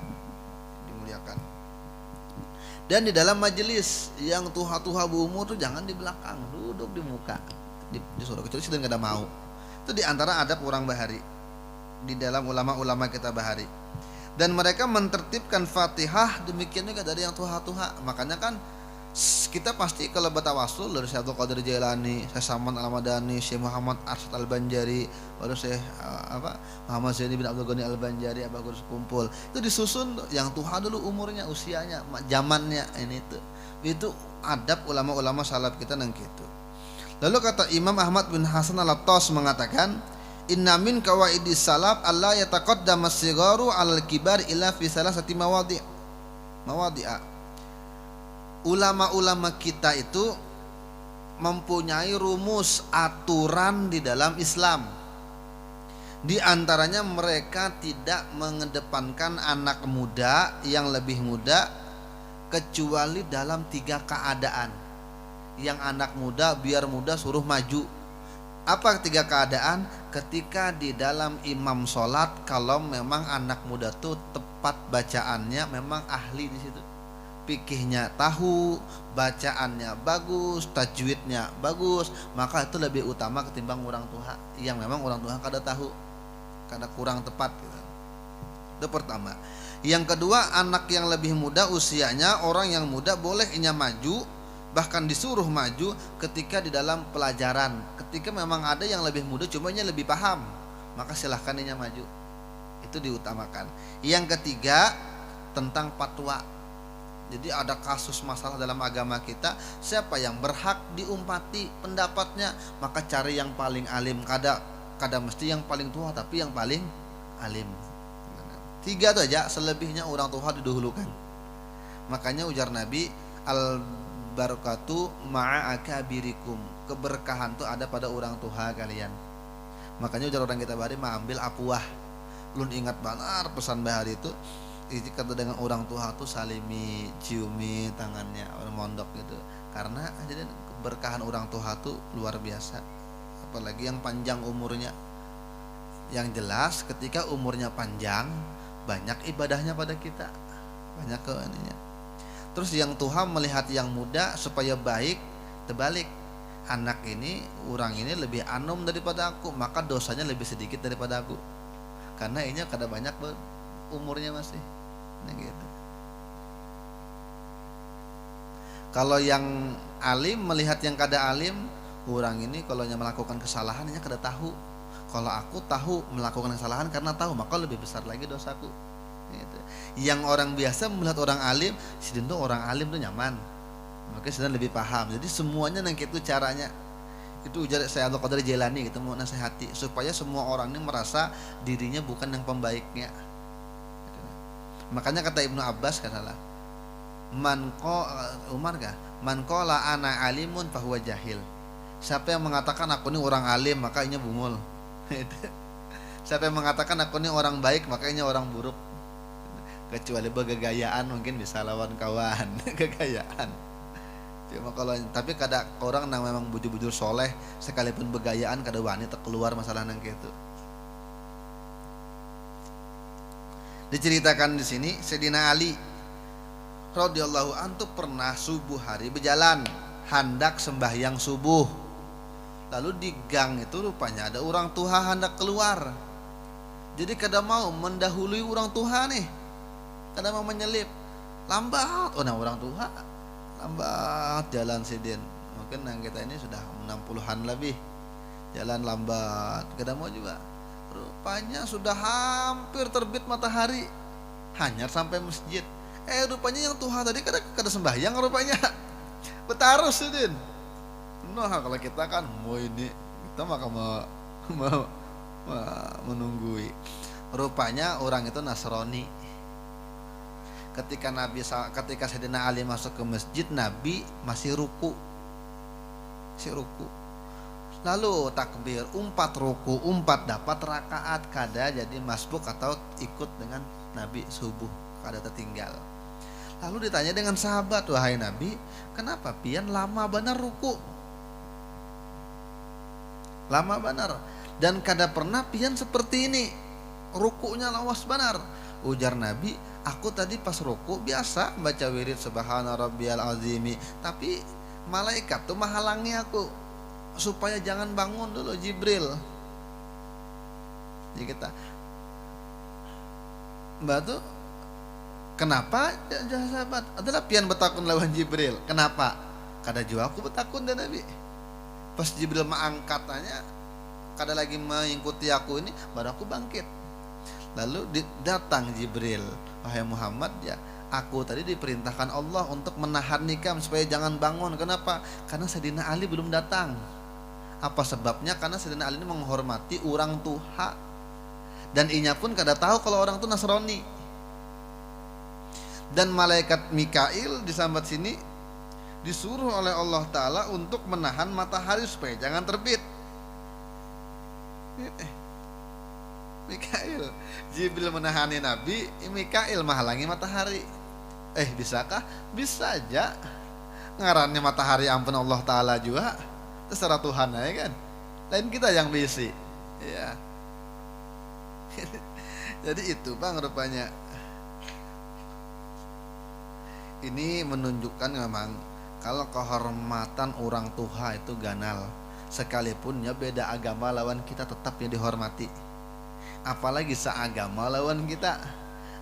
Dan di dalam majelis yang tua-tua berumur tuh jangan di belakang, duduk di muka. Disuruh kecuali sedang kada mau. Itu di antara adab orang bahari. di dalam ulama-ulama kita bahari. Dan mereka mentertibkan Fatihah demikian juga dari yang tuha-tuha. Makanya kan kita pasti kalau bertawasul dari Syekh Abdul Qadir Jailani, Syekh Saman Al-Madani, Syekh Muhammad Arsyad Al-Banjari, baru Syekh Muhammad Zaini bin Abdul Ghani Al-Banjari, Abah Gurus Kumpul. Itu disusun yang tuha dulu umurnya, usianya, zamannya ini itu adab ulama-ulama salaf kita nang gitu. Lalu kata Imam Ahmad bin Hasan Al-Attas mengatakan, inna min kawaidis salaf alla yataqaddama as-sigharu 'alal kibar illa fi salasati mawadi'a. Ulama-ulama kita itu mempunyai rumus aturan di dalam Islam. Di antaranya mereka tidak mengedepankan anak muda yang lebih muda kecuali dalam 3 keadaan. Yang anak muda biar muda suruh maju. Apa 3 keadaan? Ketika di dalam imam sholat, kalau memang anak muda tuh tepat bacaannya, memang ahli di situ, fikihnya tahu, bacaannya bagus, tajwidnya bagus, maka itu lebih utama ketimbang orang tua yang memang orang tua kada tahu, kada kurang tepat gitu. Itu pertama. Yang kedua, anak yang lebih muda usianya, orang yang muda boleh inya maju, bahkan disuruh maju ketika di dalam pelajaran. Ketika memang ada yang lebih muda cuma nya lebih paham, maka silahkan inya maju. Itu diutamakan. Yang ketiga, tentang fatwa. Jadi ada kasus masalah dalam agama kita, siapa yang berhak diumpati pendapatnya, maka cari yang paling alim. Kada mesti yang paling tua, tapi yang paling alim. 3 itu aja, selebihnya orang tua didahulukan. Makanya ujar Nabi, al barakatu ma'a akabirikum, keberkahan itu ada pada orang tua kalian. Makanya ujar orang kita bahari mengambil apuah. Lun ingat benar pesan bahari itu, kata dengan orang tua tuh salimi, ciumi tangannya orang mondok gitu. Karena jadi keberkahan orang tua tuh luar biasa, apalagi yang panjang umurnya. Yang jelas ketika umurnya panjang, banyak ibadahnya pada kita, banyak keaninya. Terus yang Tuhan melihat yang muda supaya baik, terbalik, anak ini, orang ini lebih anom daripada aku, maka dosanya lebih sedikit daripada aku, karena ini kada banyak umurnya masih. Nah gitu. Kalau yang alim melihat yang kada alim, orang ini kalau yang melakukan kesalahan ini kada tahu. Kalau aku tahu melakukan kesalahan karena tahu, maka lebih besar lagi dosaku. Gitu. Yang orang biasa melihat orang alim, sidin tuh orang alim tuh nyaman, makanya sidin lebih paham. Jadi semuanya nang itu caranya. Itu ujar saya Abdul Qadir Jailani gitu, mau nasihati supaya semua orang ini merasa dirinya bukan yang pembaiknya. Gitu. Makanya kata Ibnu Abbas katalah, Umar kah? Man qala ana alimun fahuwa jahil. Siapa yang mengatakan aku ini orang alim, maka ini bungul. Siapa yang mengatakan aku ini orang baik, maka ini orang buruk. Kecuali bergegayaan mungkin bisa lawan kawan. Kegayaan cuma kalau, tapi kada orang yang memang bujur-bujur soleh sekalipun begayaan kada wani keluar masalah nang gitu. Diceritakan di sini Sayyidina Ali radhiyallahu anhu pernah subuh hari berjalan hendak sembahyang subuh, lalu di gang itu rupanya ada orang tua hendak keluar, jadi kada mau mendahului orang tua nih, kada mau menyelip, lambat. Oh nah orang tua lambat jalan sidin, mungkin yang kita ini sudah 60-an lebih, jalan lambat, kada mau juga. Rupanya sudah hampir terbit matahari, hanya sampai masjid. Rupanya yang Tuhan tadi kada sembahyang rupanya, betarus sidin. Nah kalau kita kan mau ini, kita maka menunggui. Rupanya orang itu Nasrani. Ketika Sayyidina Ali masuk ke masjid, Nabi masih ruku. Lalu takbir, 4 ruku, 4 dapat rakaat, kada jadi masbuk atau ikut dengan Nabi subuh, kada tertinggal. Lalu ditanya dengan sahabat, wahai Nabi, kenapa pian lama benar ruku? Lama benar, dan kada pernah pian seperti ini, rukunya lawas benar. Ujar Nabi, aku tadi pas ruku biasa baca wirid subhana rabbiyal azimi, tapi malaikat tuh menghalangi aku supaya jangan bangun dulu Jibril. Jadi kita Mbak tuh kenapa ya sahabat adalah pian betakun lawan Jibril, kenapa kada jua aku betakun dan Nabi pas Jibril mengangkatannya kada lagi mengikuti aku ini baru aku bangkit. Lalu datang Jibril, wahai Muhammad, ya aku tadi diperintahkan Allah untuk menahan nikam supaya jangan bangun. Kenapa? Karena Sayyidina Ali belum datang. Apa sebabnya? Karena Sayyidina Ali ini menghormati orang tua, dan inya pun kada tahu kalau orang itu Nasrani. Dan malaikat Mikail disambat sini disuruh oleh Allah Ta'ala untuk menahan matahari supaya jangan terbit. Mikail, Jibril menahani Nabi, Mikail menghalangi matahari. Bisakah? Bisa aja. Ngarannya matahari ampun Allah Ta'ala juga, terserah Tuhan ya kan. Lain kita yang bisi ya. Jadi itu bang rupanya. Ini menunjukkan memang kalau kehormatan orang tua itu ganal, sekalipun ya beda agama lawan kita tetapnya dihormati. Apalagi seagama lawan kita,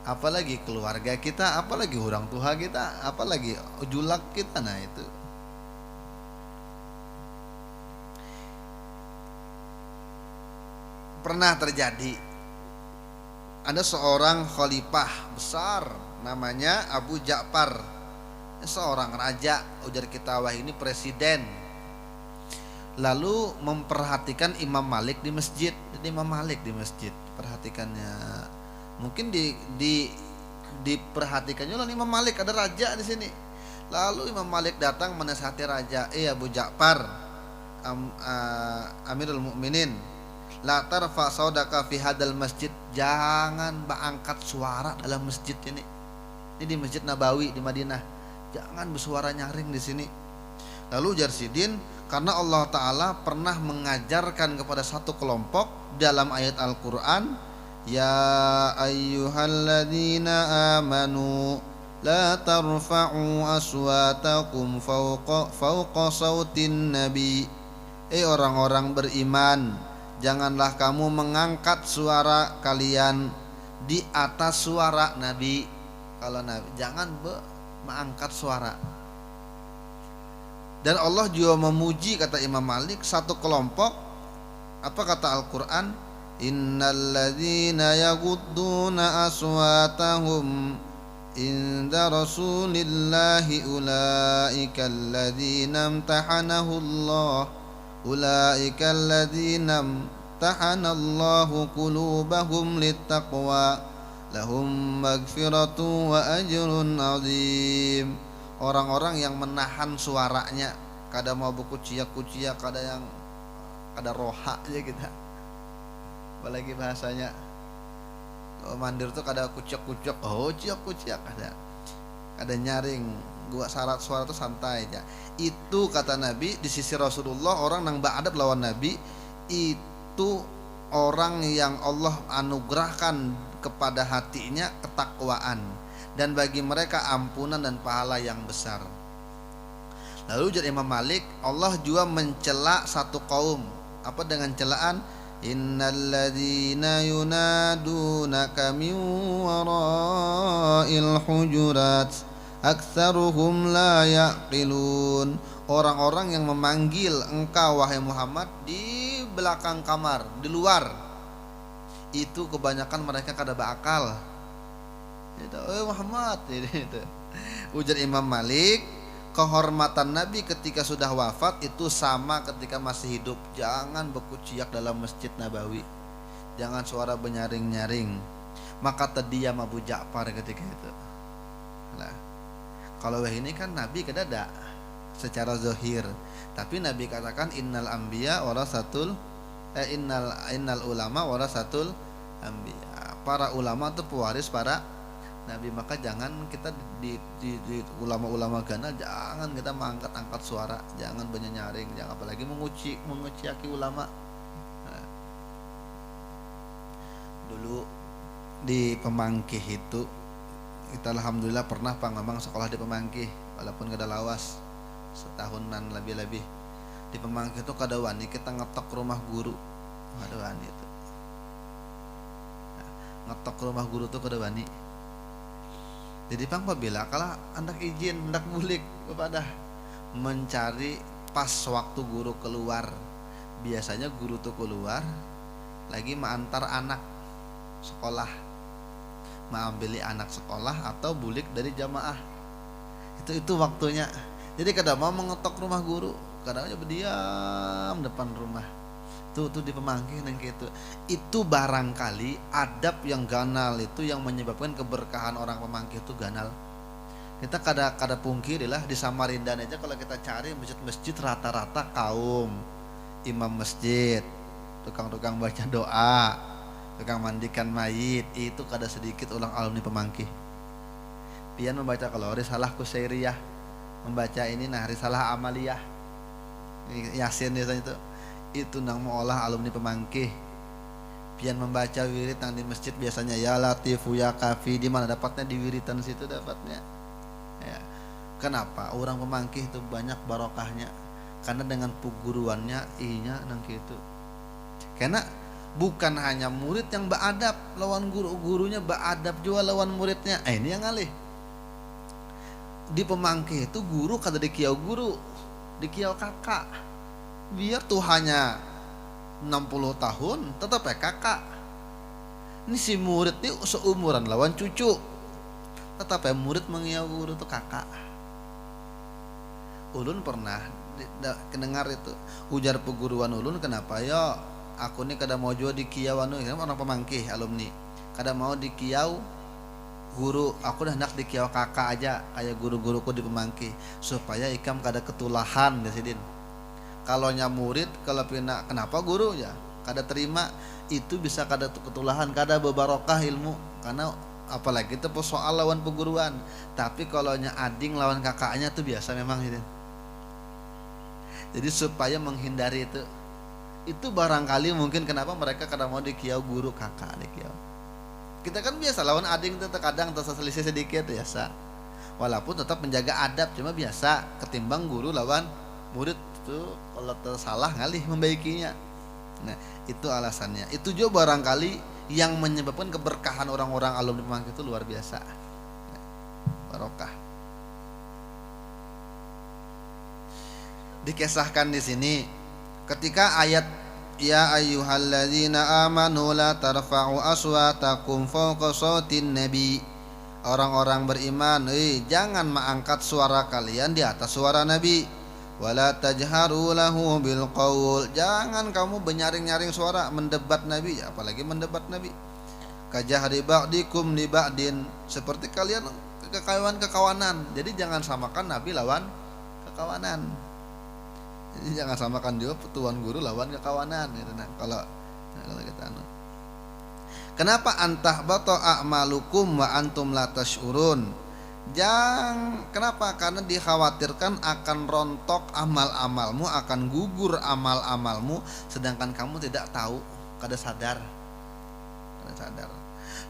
apalagi keluarga kita, apalagi orang tua kita, apalagi julak kita. Nah itu pernah terjadi. Ada seorang khalifah besar namanya Abu Ja'far, seorang raja, ujar kita wah ini presiden. Lalu memperhatikan Imam Malik di masjid. Jadi Imam Malik di masjid, perhatikannya. Mungkin diperhatikannya oleh Imam Malik, ada raja di sini. Lalu Imam Malik datang menasihati raja, Abu Ja'far, Amirul Mukminin, la tarfa saudaka fi hadal masjid, jangan angkat suara dalam masjid ini. Ini di Masjid Nabawi di Madinah, jangan bersuara nyaring di sini. Lalu ujar Sidin, karena Allah Ta'ala pernah mengajarkan kepada satu kelompok dalam ayat Al-Quran, ya ayyuhalladzina amanu la tarfa'u aswatakum fawqa sautin nabi. Orang-orang beriman, janganlah kamu mengangkat suara kalian di atas suara Nabi. Kalau Nabi jangan mengangkat suara. Dan Allah juga memuji, kata Imam Malik, satu kelompok. Apa kata Al-Quran? Innalladzina yaghudduna aswatahum inda rasulillahi ulaika alladzina imtahanahullah ulaika alladzina imtahanallahu qulubahum littaqwa lahum magfiratu wa ajrun azim. Orang-orang yang menahan suaranya, kada mau berkuciak-kuciak, kada roha aja kita. Apalagi bahasanya mandir tuh kada kuciak-kuciak, ciak-kuciak kada nyaring, gua syarat suara tuh santai aja. Itu kata Nabi di sisi Rasulullah, orang nang beradab lawan Nabi itu orang yang Allah anugerahkan kepada hatinya ketakwaan, dan bagi mereka ampunan dan pahala yang besar. Lalu ujar Imam Malik, Allah juga mencela satu kaum. Apa dengan celaan? Innalladzina yunadunaka min wara'il hujurat aktsaruhum la yaqilun. Orang-orang yang memanggil engkau wahai Muhammad di belakang kamar, di luar, itu kebanyakan mereka kada berakal. Itu Muhammad itu. Ujar Imam Malik, kehormatan Nabi ketika sudah wafat itu sama ketika masih hidup. Jangan berkuciak dalam Masjid Nabawi, jangan suara benyaring-nyaring. Maka terdiam Abu Ja'far ketika itu. Nah, kalau ini kan Nabi kedada secara zahir, tapi Nabi katakan innal anbiya warasatul innal ulama warasatul anbiya. Para ulama itu pewaris para Nabi. Maka jangan kita di ulama-ulama ganal, jangan kita mengangkat-angkat suara, jangan benyaring, jangan apalagi menguciaki ulama. Nah, dulu di Pemangkih itu kita alhamdulillah pernah memang sekolah di Pemangkih, walaupun kada lawas setahunan lebih-lebih. Di Pemangkih itu kada wani kita ngetok rumah guru, kada wani itu. ngetok ke rumah guru tuh kada bani. Jadi pang pabila kalau hendak izin hendak bulik kepada mencari pas waktu guru keluar. Biasanya guru tuh keluar lagi mengantar anak sekolah, mengambil anak sekolah atau bulik dari jamaah. Itu waktunya. Jadi kadang mau mengetok rumah guru, kadang aja berdiam depan rumah. Tuh di pemangkin yang gitu. Itu barangkali adab yang ganal itu yang menyebabkan keberkahan orang pemangkin itu ganal. Kita kada pungkirilah di Samarinda aja kalau kita cari masjid-masjid rata-rata kaum imam masjid, tukang-tukang baca doa, tukang mandikan mayit, itu kada sedikit ulang alumni pemangkin. Pian membaca kalau risalah kusairiyah, membaca ini nah risalah amaliyah, yasin biasanya itu nang mengolah alumni pemangkin. Pian membaca wirid nang di masjid biasanya ya latifu ya kafi, di mana dapatnya di wiritan situ dapatnya. Ya. Kenapa orang pemangkin itu banyak barokahnya? Karena dengan puguruannya inya nang gitu. Karena bukan hanya murid yang beradab lawan gurunya beradab juga lawan muridnya. Ini yang ngalih. Di pemangkin itu guru kada dikiau guru, dikiau kakak. Biar tuh hanya 60 tahun tetap ya kakak. Ini si murid ini seumuran lawan cucu, tetap ya murid mengiau guru tuh kakak. Ulun pernah dengar itu ujar peguruan ulun, kenapa ya aku nih kada mau juga dikiau orang pemangkin alumni, kada mau dikiau guru, aku dah hendak dikiau kakak aja kayak guru-guruku di pemangkin supaya ikam kada ketulahan ya sidin. Kalau nya murid kalau pina kenapa guru ya kada terima, itu bisa kada ketulahan, kada bebarokah ilmu. Karena apalagi itu soal lawan peguruan. Tapi kalau nya ading lawan kakaknya tuh biasa memang gitu. Jadi supaya menghindari itu barangkali mungkin kenapa mereka kada mau dikiau guru kakak dikiau. Kita kan biasa lawan ading itu terkadang terselisih sedikit biasa. Walaupun tetap menjaga adab, cuma biasa ketimbang guru lawan murid itu kalau tersalah ngalih membaikinya. Nah itu alasannya. Itu juga barangkali yang menyebabkan keberkahan orang-orang alumni pemangkin itu luar biasa. Barokah. Dikisahkan di sini ketika ayat ya ayyuhalladzina amanu la tarfa'u aswatakum fawqa sautin nabi. Orang-orang beriman, jangan mengangkat suara kalian di atas suara Nabi. Wala tajharu lahu bil qaul, jangan kamu benyaring-nyaring suara mendebat Nabi, apalagi mendebat Nabi. Kajahri ba'dikum li ba'din, seperti kalian kekawanan. Jadi jangan samakan Nabi lawan kekawanan. Jadi jangan samakan juga tuan guru lawan kekawanan gitu. Nah, kalau kita kenapa antah bato a'malukum wa antum la tash'urun? Kenapa? Karena dikhawatirkan akan rontok amal-amalmu, akan gugur amal-amalmu, sedangkan kamu tidak tahu, kada sadar.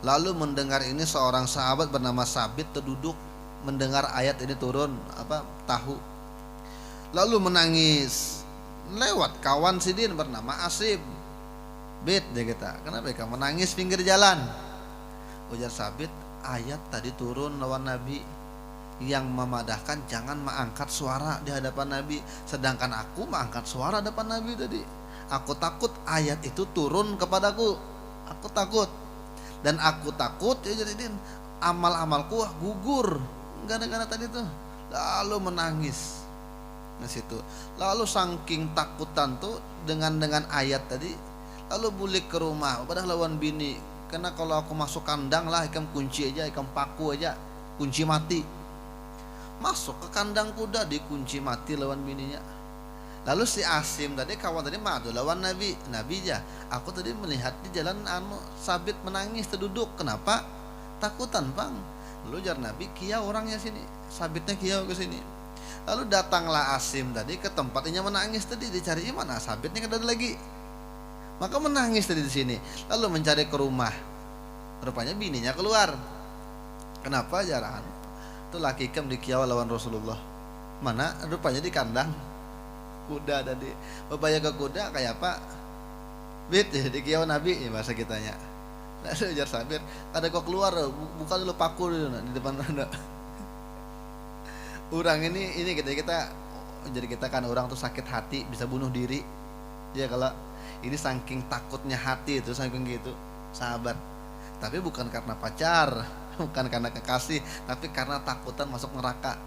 Lalu mendengar ini seorang sahabat bernama Sabit terduduk mendengar ayat ini turun, tahu. Lalu menangis. Lewat kawan sidin bernama Asib. Bit dia kata, kenapa kamu menangis pinggir jalan? Ujar Sabit, ayat tadi turun lawan Nabi yang memadahkan jangan mengangkat suara di hadapan Nabi, sedangkan aku mengangkat suara hadapan Nabi tadi. Aku takut ayat itu turun kepadaku. Aku takut. Dan aku takut ya jadi amal-amalku gugur gara-gara tadi tuh. Lalu menangis. Nah situ. Lalu saking takutan tuh dengan ayat tadi, lalu bulik ke rumah padahal lawan bini. Karena kalau aku masuk kandang lah, ikam kunci aja, ikam paku aja, kunci mati. Masuk ke kandang kuda dikunci mati lawan bininya. Lalu si Asim tadi kawan tadi madu lawan Nabi aja. Aku tadi melihat di jalan Sabit menangis terduduk. Kenapa? Takutan bang. Lalu jar Nabi kiau orangnya sini, Sabitnya kiau ke sini. Lalu datanglah Asim tadi ke tempatnya menangis tadi, dicari mana Sabitnya kada ada lagi. Maka menangis tadi di sini. Lalu mencari ke rumah. Rupanya bininya keluar. Kenapa jarang? Itu laki kem dikiau lawan Rasulullah. Mana? Rupanya di kandang kuda tadi. Bebaya ke kuda kayak apa? Bit dikiau Nabi ya bahasa kitanya. Lalu ujar Sabir, kada kau keluar, buka dulu paku dulu di depan anda. Orang ini jadi kita kan orang tuh sakit hati bisa bunuh diri. Ya kalau ini saking takutnya hati itu saking gitu, sahabat. Tapi bukan karena pacar, bukan karena kekasih, tapi karena takutan masuk neraka.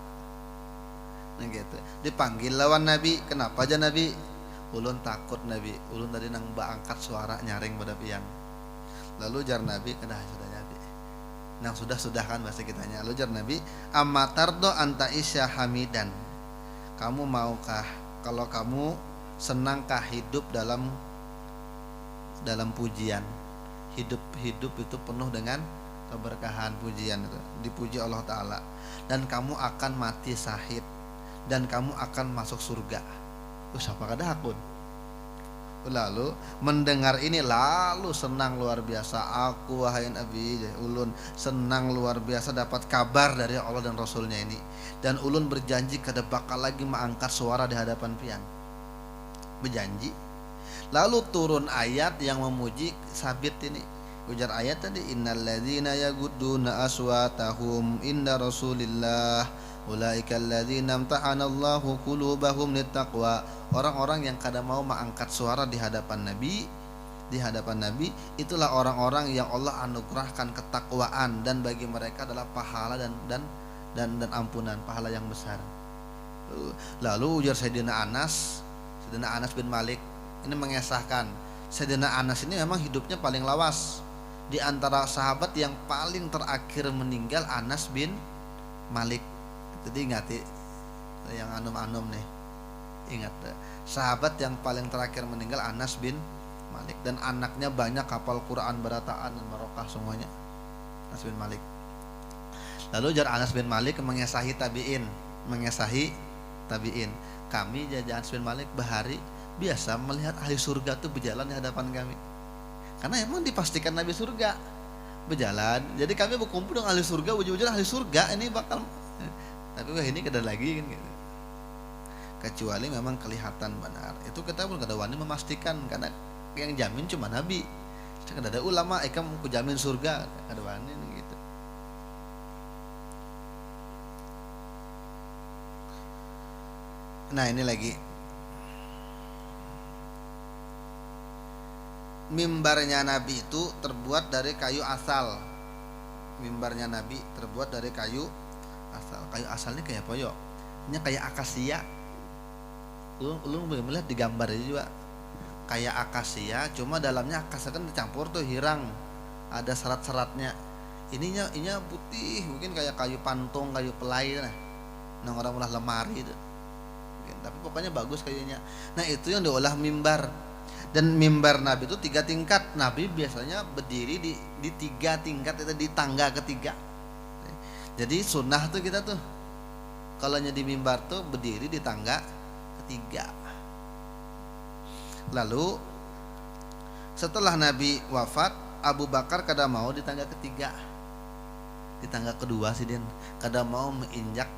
Nah gitu. Dipanggil lawan Nabi, kenapa aja Nabi? Ulun takut Nabi, ulun tadi nang angkat suara nyaring pada pian. Lalu jar Nabi, sudah Nabi. Nang sudah kan bahasa kitanya. Lalu jar Nabi, amma tardo anta isya hamidan. Kamu maukah kalau kamu senangkah hidup dalam pujian? Hidup itu penuh dengan keberkahan, pujian itu. Dipuji Allah Ta'ala. Dan kamu akan mati syahid. Dan kamu akan masuk surga. Siapa kada akun. Lalu mendengar ini lalu senang luar biasa. Aku wahai Nabi ulun senang luar biasa dapat kabar dari Allah dan Rasulnya ini. Dan ulun berjanji kada bakal lagi mengangkat suara di hadapan pian. Berjanji. Lalu turun ayat yang memuji Sabit ini. Ujar ayat tadi, innal ladzina yagudduna aswatahum inda Rasulillah ulaika alladzina amtahanallahu qulubahum littaqwa. Orang-orang yang kada mau mengangkat suara di hadapan Nabi, itulah orang-orang yang Allah anugerahkan ketakwaan dan bagi mereka adalah pahala dan ampunan, pahala yang besar. Lalu ujar Sayyidina Anas bin Malik ini mengesahkan Sayyidina Anas ini memang hidupnya paling lawas. Di antara sahabat yang paling terakhir meninggal Anas bin Malik. Jadi ingat yang anom-anom nih. Ingat, sahabat yang paling terakhir meninggal Anas bin Malik, dan anaknya banyak hafal Quran berataan dan barokah semuanya. Anas bin Malik. Lalu jar Anas bin Malik mengesahi tabiin. Kami jajan Anas bin Malik bahari biasa melihat ahli surga tuh berjalan di hadapan kami. Karena emang dipastikan Nabi surga berjalan. Jadi kami berkumpul dengan ahli surga, wujud-wujud ahli surga ini bakal. Tapi wah ini kada lagi kan gitu. Kecuali memang kelihatan benar. Itu kita pun kada wani memastikan karena yang jamin cuma Nabi. Kada ada ulama ikam ku jamin surga, kada wani gitu. Nah, ini lagi. Mimbarnya Nabi itu terbuat dari kayu asal. Mimbarnya Nabi terbuat dari kayu asal. Kayu asalnya kayak apa yo? Ini kayak akasia. Ulun melihat di gambar itu juga kayak akasia, cuma dalamnya akasia kan dicampur tuh hirang, ada serat-seratnya. Ininya putih, mungkin kayak kayu pantung, kayu pelai nah. Nang orang ulah lemari itu. Mungkin, tapi pokoknya bagus kayunya. Nah, itu yang diolah mimbar. Dan mimbar Nabi itu 3 tingkat. Nabi biasanya berdiri di 3 tingkat, itu di tangga ketiga. Jadi sunnah tuh kita tuh kalau di mimbar tuh berdiri di tangga ketiga. Lalu setelah Nabi wafat, Abu Bakar kada mau di tangga ketiga. Di tangga kedua sih dia kada mau menginjak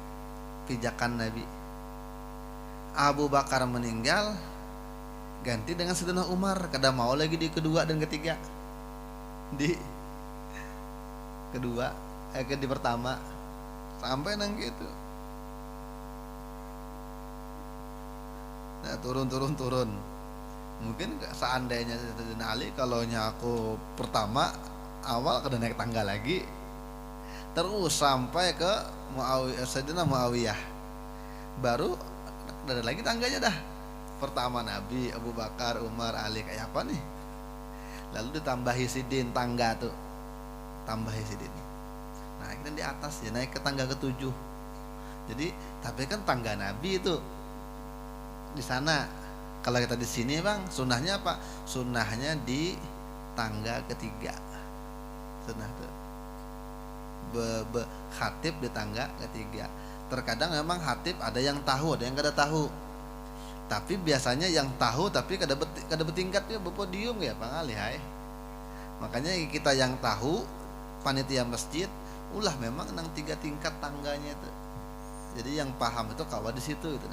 pijakan Nabi. Abu Bakar meninggal, ganti dengan Sayyidina Umar, kada mau lagi di kedua dan ketiga. Di kedua, di pertama sampai nang gitu. Nah, turun. Mungkin seandainya Sayyidina Ali kalau aku pertama awal kada naik tangga lagi, terus sampai ke Sayyidina Muawiyah, baru ada lagi tangganya dah. Pertama Nabi, Abu Bakar, Umar, Ali, kayak apa nih? Lalu ditambahi sidin tangga tuh, tambahi sidin. Nah, kita di atas ya naik ke tangga ke-7. Jadi tapi kan tangga Nabi itu di sana. Kalau kita di sini bang, sunnahnya apa? Sunnahnya di tangga ketiga. Sunnah tuh. Khatib di tangga ketiga. Terkadang memang khatib ada yang tahu, ada yang kada tahu. Tapi biasanya yang tahu tapi kada bertingkat ya berpodium ya pangali hai. Makanya kita yang tahu panitia masjid ulah memang nang 3 tingkat tangganya itu. Jadi yang paham itu kawa di situ itu.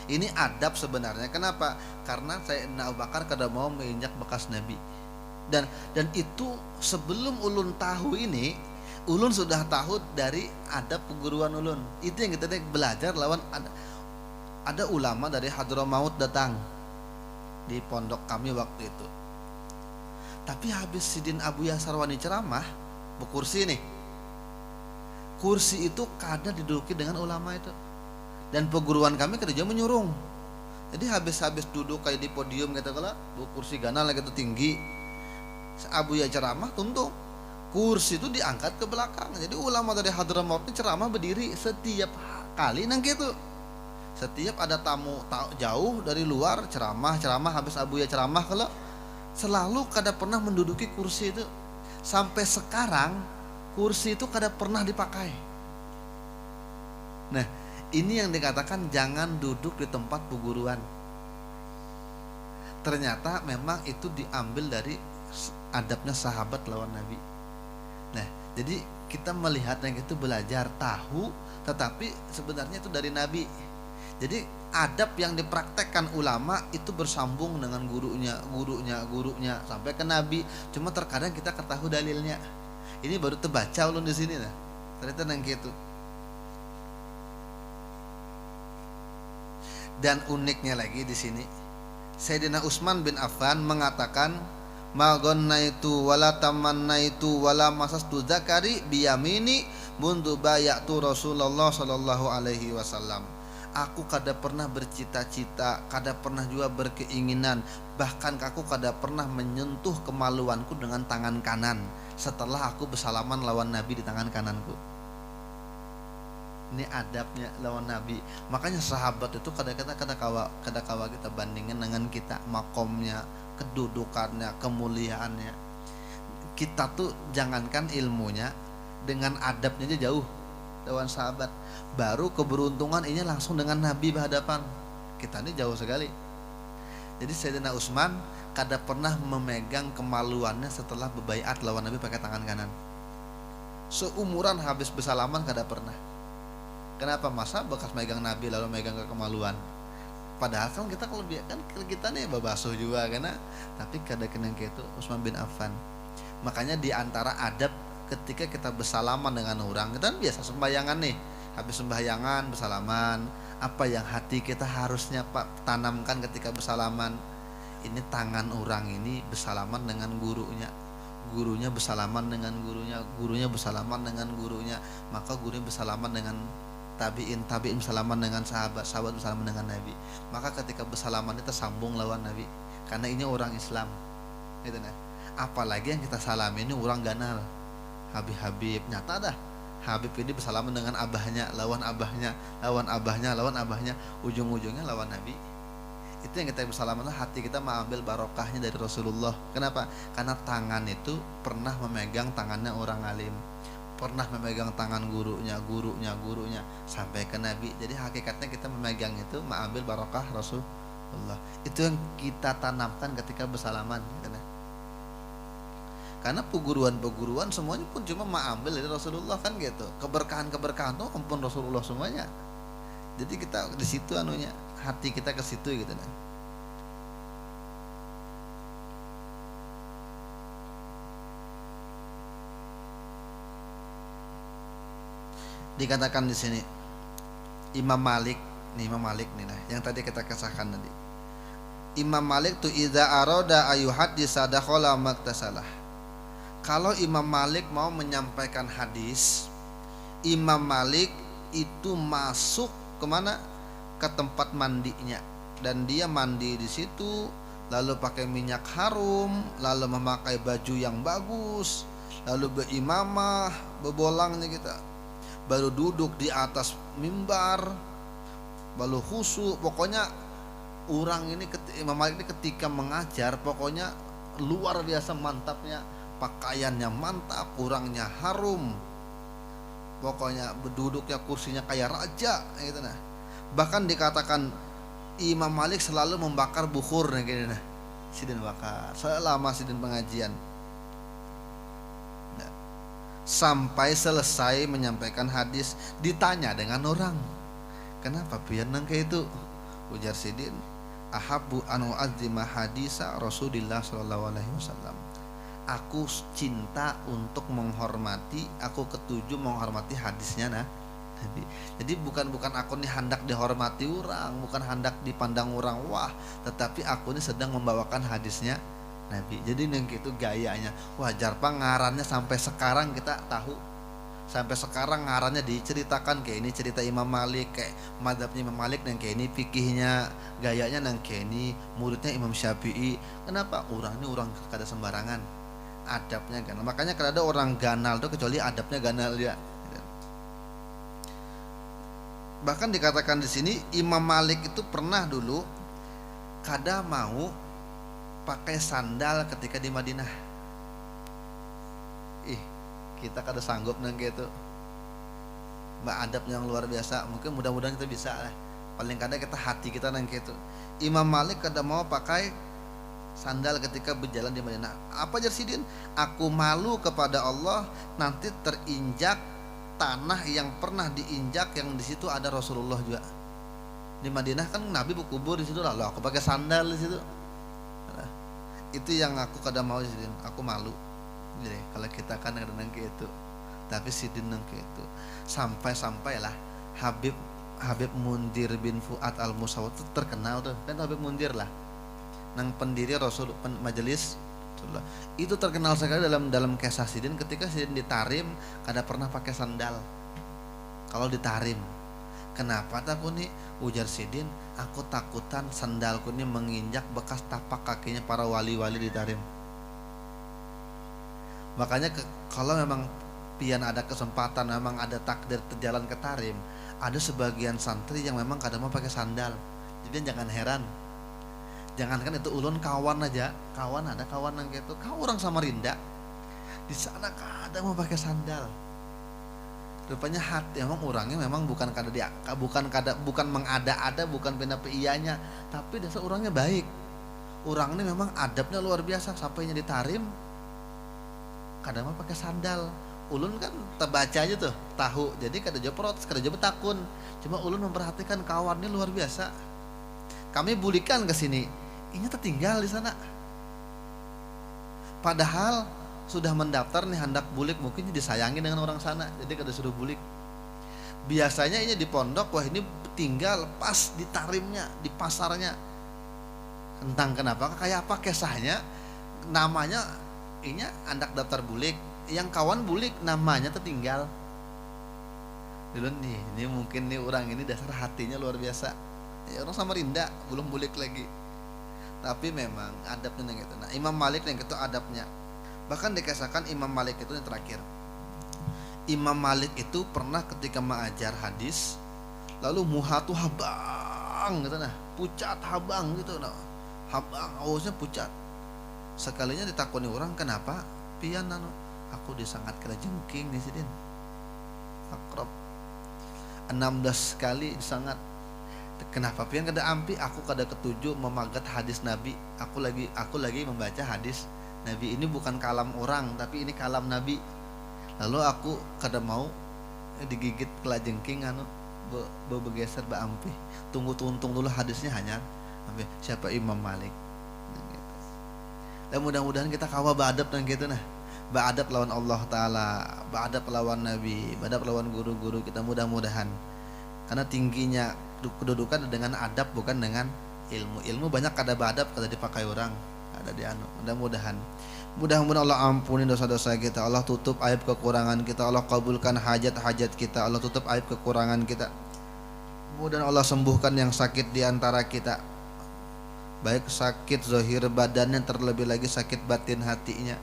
Ini adab sebenarnya. Kenapa? Karena Sayyidina Abu Bakar kada mau menginjak bekas Nabi. Dan itu sebelum ulun tahu ini, ulun sudah tahu dari adab peguruan ulun. Itu yang kita belajar lawan ada ulama dari Hadramaut datang di pondok kami waktu itu. Tapi habis Sidin Abuya Sarwani ceramah berkursi nih, kursi itu kadang diduduki dengan ulama itu, dan peguruan kami kerja menyurung. Jadi habis duduk kayak di podium gitu, kalau kursi ganal gitu tinggi, Abuya ceramah tuntung, kursi itu diangkat ke belakang. Jadi ulama dari Hadramaut ini ceramah berdiri setiap kali nang gitu. Setiap ada tamu jauh dari luar ceramah habis Abuya ceramah, kalau selalu kada pernah menduduki kursi itu. Sampai sekarang kursi itu kada pernah dipakai. Nah, ini yang dikatakan jangan duduk di tempat peguruan. Ternyata memang itu diambil dari adabnya sahabat lawan Nabi. Nah, jadi kita melihat yang itu, belajar tahu, tetapi sebenarnya itu dari Nabi. Jadi adab yang dipraktekkan ulama itu bersambung dengan gurunya sampai ke Nabi. Cuma terkadang kita ketahui dalilnya. Ini baru terbaca ulun di sini nah. Ternyata nang gitu. Dan uniknya lagi di sini, Sayyidina Utsman bin Affan mengatakan, ma ghannaitu wala tamannaitu wala masastu zakari biyamini mundu bayatu Rasulullah sallallahu alaihi wasallam. Aku kada pernah bercita-cita, kada pernah juga berkeinginan, bahkan aku kada pernah menyentuh kemaluanku dengan tangan kanan setelah aku bersalaman lawan Nabi di tangan kananku. Ini adabnya lawan Nabi. Makanya sahabat itu kada kawa kita bandingin dengan kita, makomnya, kedudukannya, kemuliaannya. Kita tuh jangankan ilmunya, dengan adabnya aja jauh lawan sahabat. Baru keberuntungan ini langsung dengan Nabi berhadapan. Kita ini jauh sekali. Jadi Sayyidina Utsman kada pernah memegang kemaluannya setelah berbaiat lawan Nabi pakai tangan kanan. Seumuran habis bersalaman kada pernah. Kenapa? Masa bekas megang Nabi lalu megang ke kemaluan. Padahal kan kita kalau kan kita nih babasuh juga karena, tapi kada kena gitu Utsman bin Affan. Makanya di antara adab ketika kita bersalaman dengan orang, kita kan biasa sembayangan nih, habis sembayangan bersalaman, apa yang hati kita harusnya tanamkan ketika bersalaman. Ini tangan orang ini bersalaman dengan gurunya, gurunya bersalaman dengan gurunya, gurunya bersalaman dengan gurunya, maka gurunya bersalaman dengan tabiin bersalaman dengan sahabat bersalaman dengan Nabi. Maka ketika bersalaman itu tersambung lawan Nabi, karena ini orang Islam gitu nah. Apalagi yang kita salami ini orang ganal, Habib nyata dah. Habib ini bersalaman dengan abahnya, lawan abahnya, ujung-ujungnya lawan Nabi. Itu yang kita bersalaman, hati kita mengambil barokahnya dari Rasulullah. Kenapa? Karena tangan itu pernah memegang tangannya orang alim, pernah memegang tangan gurunya sampai ke Nabi. Jadi hakikatnya kita memegang itu mengambil barokah Rasulullah. Itu yang kita tanamkan ketika bersalaman gitu. Karena peguruan semuanya pun cuma mengambil dari Rasulullah kan gitu. Keberkahan tuh ampun Rasulullah semuanya. Jadi kita di situ anunya, hati kita ke situ gitu nah. Dikatakan di sini Imam Malik nih nah, yang tadi kita kisahkan tadi. Imam Malik tuh idza arada ayuhaddisa dakhala maktasalah. Kalau Imam Malik mau menyampaikan hadis, Imam Malik itu masuk kemana? Ke tempat mandinya, dan dia mandi di situ, lalu pakai minyak harum, lalu memakai baju yang bagus, lalu berimamah, bebolangnya kita, baru duduk di atas mimbar, baru khusyuk. Pokoknya orang ini Imam Malik ini ketika mengajar pokoknya luar biasa mantapnya. Pakaiannya mantap, orangnya harum, pokoknya berduduknya kursinya kayak raja gitu nah. Bahkan dikatakan Imam Malik selalu membakar bukhur nah gini nah, sidin bakar selama sidin pengajian nah. Sampai selesai menyampaikan hadis ditanya dengan orang, kenapa biar nang kayak itu? Ujar sidin, ahabbu anu azima hadisa Rasulillah sallallahu alaihi wasallam. aku cinta untuk menghormati, aku ketujuh menghormati hadisnya Nabi. Jadi bukan aku ini hendak dihormati orang, bukan hendak dipandang orang wah, tetapi aku ini sedang membawakan hadisnya Nabi. Jadi yang itu gayanya wajar ngarannya sampai sekarang kita tahu, sampai sekarang ngarannya diceritakan kayak ini cerita Imam Malik, kayak madhabnya Imam Malik yang kayak ini, fikihnya gayanya yang kayak ini, muridnya Imam Syafi'i. Kenapa? Orang ini orang kada sembarangan, adabnya ganal. Makanya kada ada orang ganal tuh kecuali adabnya ganal dia. Bahkan dikatakan di sini Imam Malik itu pernah dulu kada mau pakai sandal ketika di Madinah. Kita kada sanggup nang gitu. Mbak adab yang luar biasa. Mungkin mudah-mudahan kita bisa lah. Paling kada kita hati kita nang gitu. Imam Malik kada mau pakai sandal ketika berjalan di Madinah. Apa Jarsidin? Aku malu kepada Allah nanti terinjak tanah yang pernah diinjak, yang di situ ada Rasulullah juga. Di Madinah kan Nabi berkubur di situ, lalu aku pakai sandal di situ. Nah, itu yang aku kada mau Jarsidin. Aku malu. Jadi kalau kita kan kadang gitu, tapi sidin nang gitu, sampailah Habib Mundir bin Fuad al Musawwad itu terkenal tuh kan, Habib Mundir lah, nang pendiri majelis itu terkenal sekali dalam kisah sidin. Ketika sidin ditarim kada pernah pakai sandal kalau ditarim. Kenapa takut nih? Ujar sidin, aku takutan sandalku ini menginjak bekas tapak kakinya para wali-wali ditarim. Makanya kalau memang pian ada kesempatan, memang ada takdir terjalan ke tarim, ada sebagian santri yang memang kadang mau pakai sandal. Jadi jangan heran, jangankan itu ulun kawan aja, ada kawan yang gitu, kau orang Samarinda di sana kadang mau pakai sandal. Rupanya hati memang orangnya memang bukan mengada-ada, bukan penapi iyanya, tapi dasar orangnya baik. Orang ini memang adabnya luar biasa, sampainya ditarim kadang mah pakai sandal. Ulun kan terbaca aja tuh, tahu. Jadi kada jawab protes, kada jawab takun. Cuma ulun memperhatikan kawannya luar biasa. Kami bulikan ke sini, ini tertinggal di sana. Padahal sudah mendaftar nih hendak bulik, mungkin disayangi dengan orang sana. Jadi kada suruh bulik. Biasanya ini di pondok, wah ini tinggal pas ditarimnya di pasarnya. Entang kenapa, kayak apa kisahnya? Namanya ini andak daftar bulik, yang kawan bulik namanya tertinggal. Dulu nih, ini mungkin nih orang ini dasar hatinya luar biasa. Ya orang Samarinda belum bulik lagi. Tapi memang adabnya yang gitu. Nah, Imam Malik yang itu adabnya. Bahkan dikisahkan Imam Malik itu yang terakhir. Imam Malik itu pernah ketika mengajar hadis, lalu muha tuh habang gitu nah, pucat habang gitu nah. Habang awasnya pucat. Sekalinya ditakoni orang, kenapa? Pian aku disangat kena jengking nih sidin. Akrab 16 kali disangat. Kenapa pian kada ampi? Aku kada ketujuh memagat hadis Nabi. Aku lagi membaca hadis Nabi. Ini bukan kalam orang, tapi ini kalam Nabi. Lalu aku kada mau digigit kela jengking bergeser ba ampi. Tunggu dulu hadisnya hanya siapa Imam Malik. Dan mudah-mudahan kita kawa ba'adab dan gitu nah. Ba'adab lawan Allah Ta'ala, ba'adab lawan Nabi, ba'adab lawan guru-guru kita, mudah-mudahan. Karena tingginya kedudukan dengan adab bukan dengan ilmu. Ilmu banyak kada ba'adab, kada dipakai orang, ada di anu. Mudah-mudahan Allah ampuni dosa-dosa kita, Allah tutup aib kekurangan kita, Allah kabulkan hajat-hajat kita, Allah tutup aib kekurangan kita. Mudah-mudahan Allah sembuhkan yang sakit di antara kita, baik sakit zahir badannya, terlebih lagi sakit batin hatinya.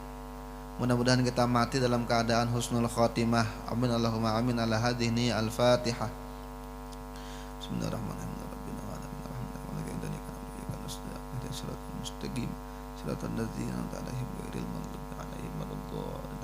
Mudah-mudahan kita mati dalam keadaan husnul khotimah. Amin Allahumma amin. Ala hadhihi al-Fatihah. Bismillahirrahmanirrahim. Rabbina wa alamin rahmatika wa laka mustaqim. Siratal ladzina an'amta 'alaihim ghairil maghdubi 'alaihim waladdallin.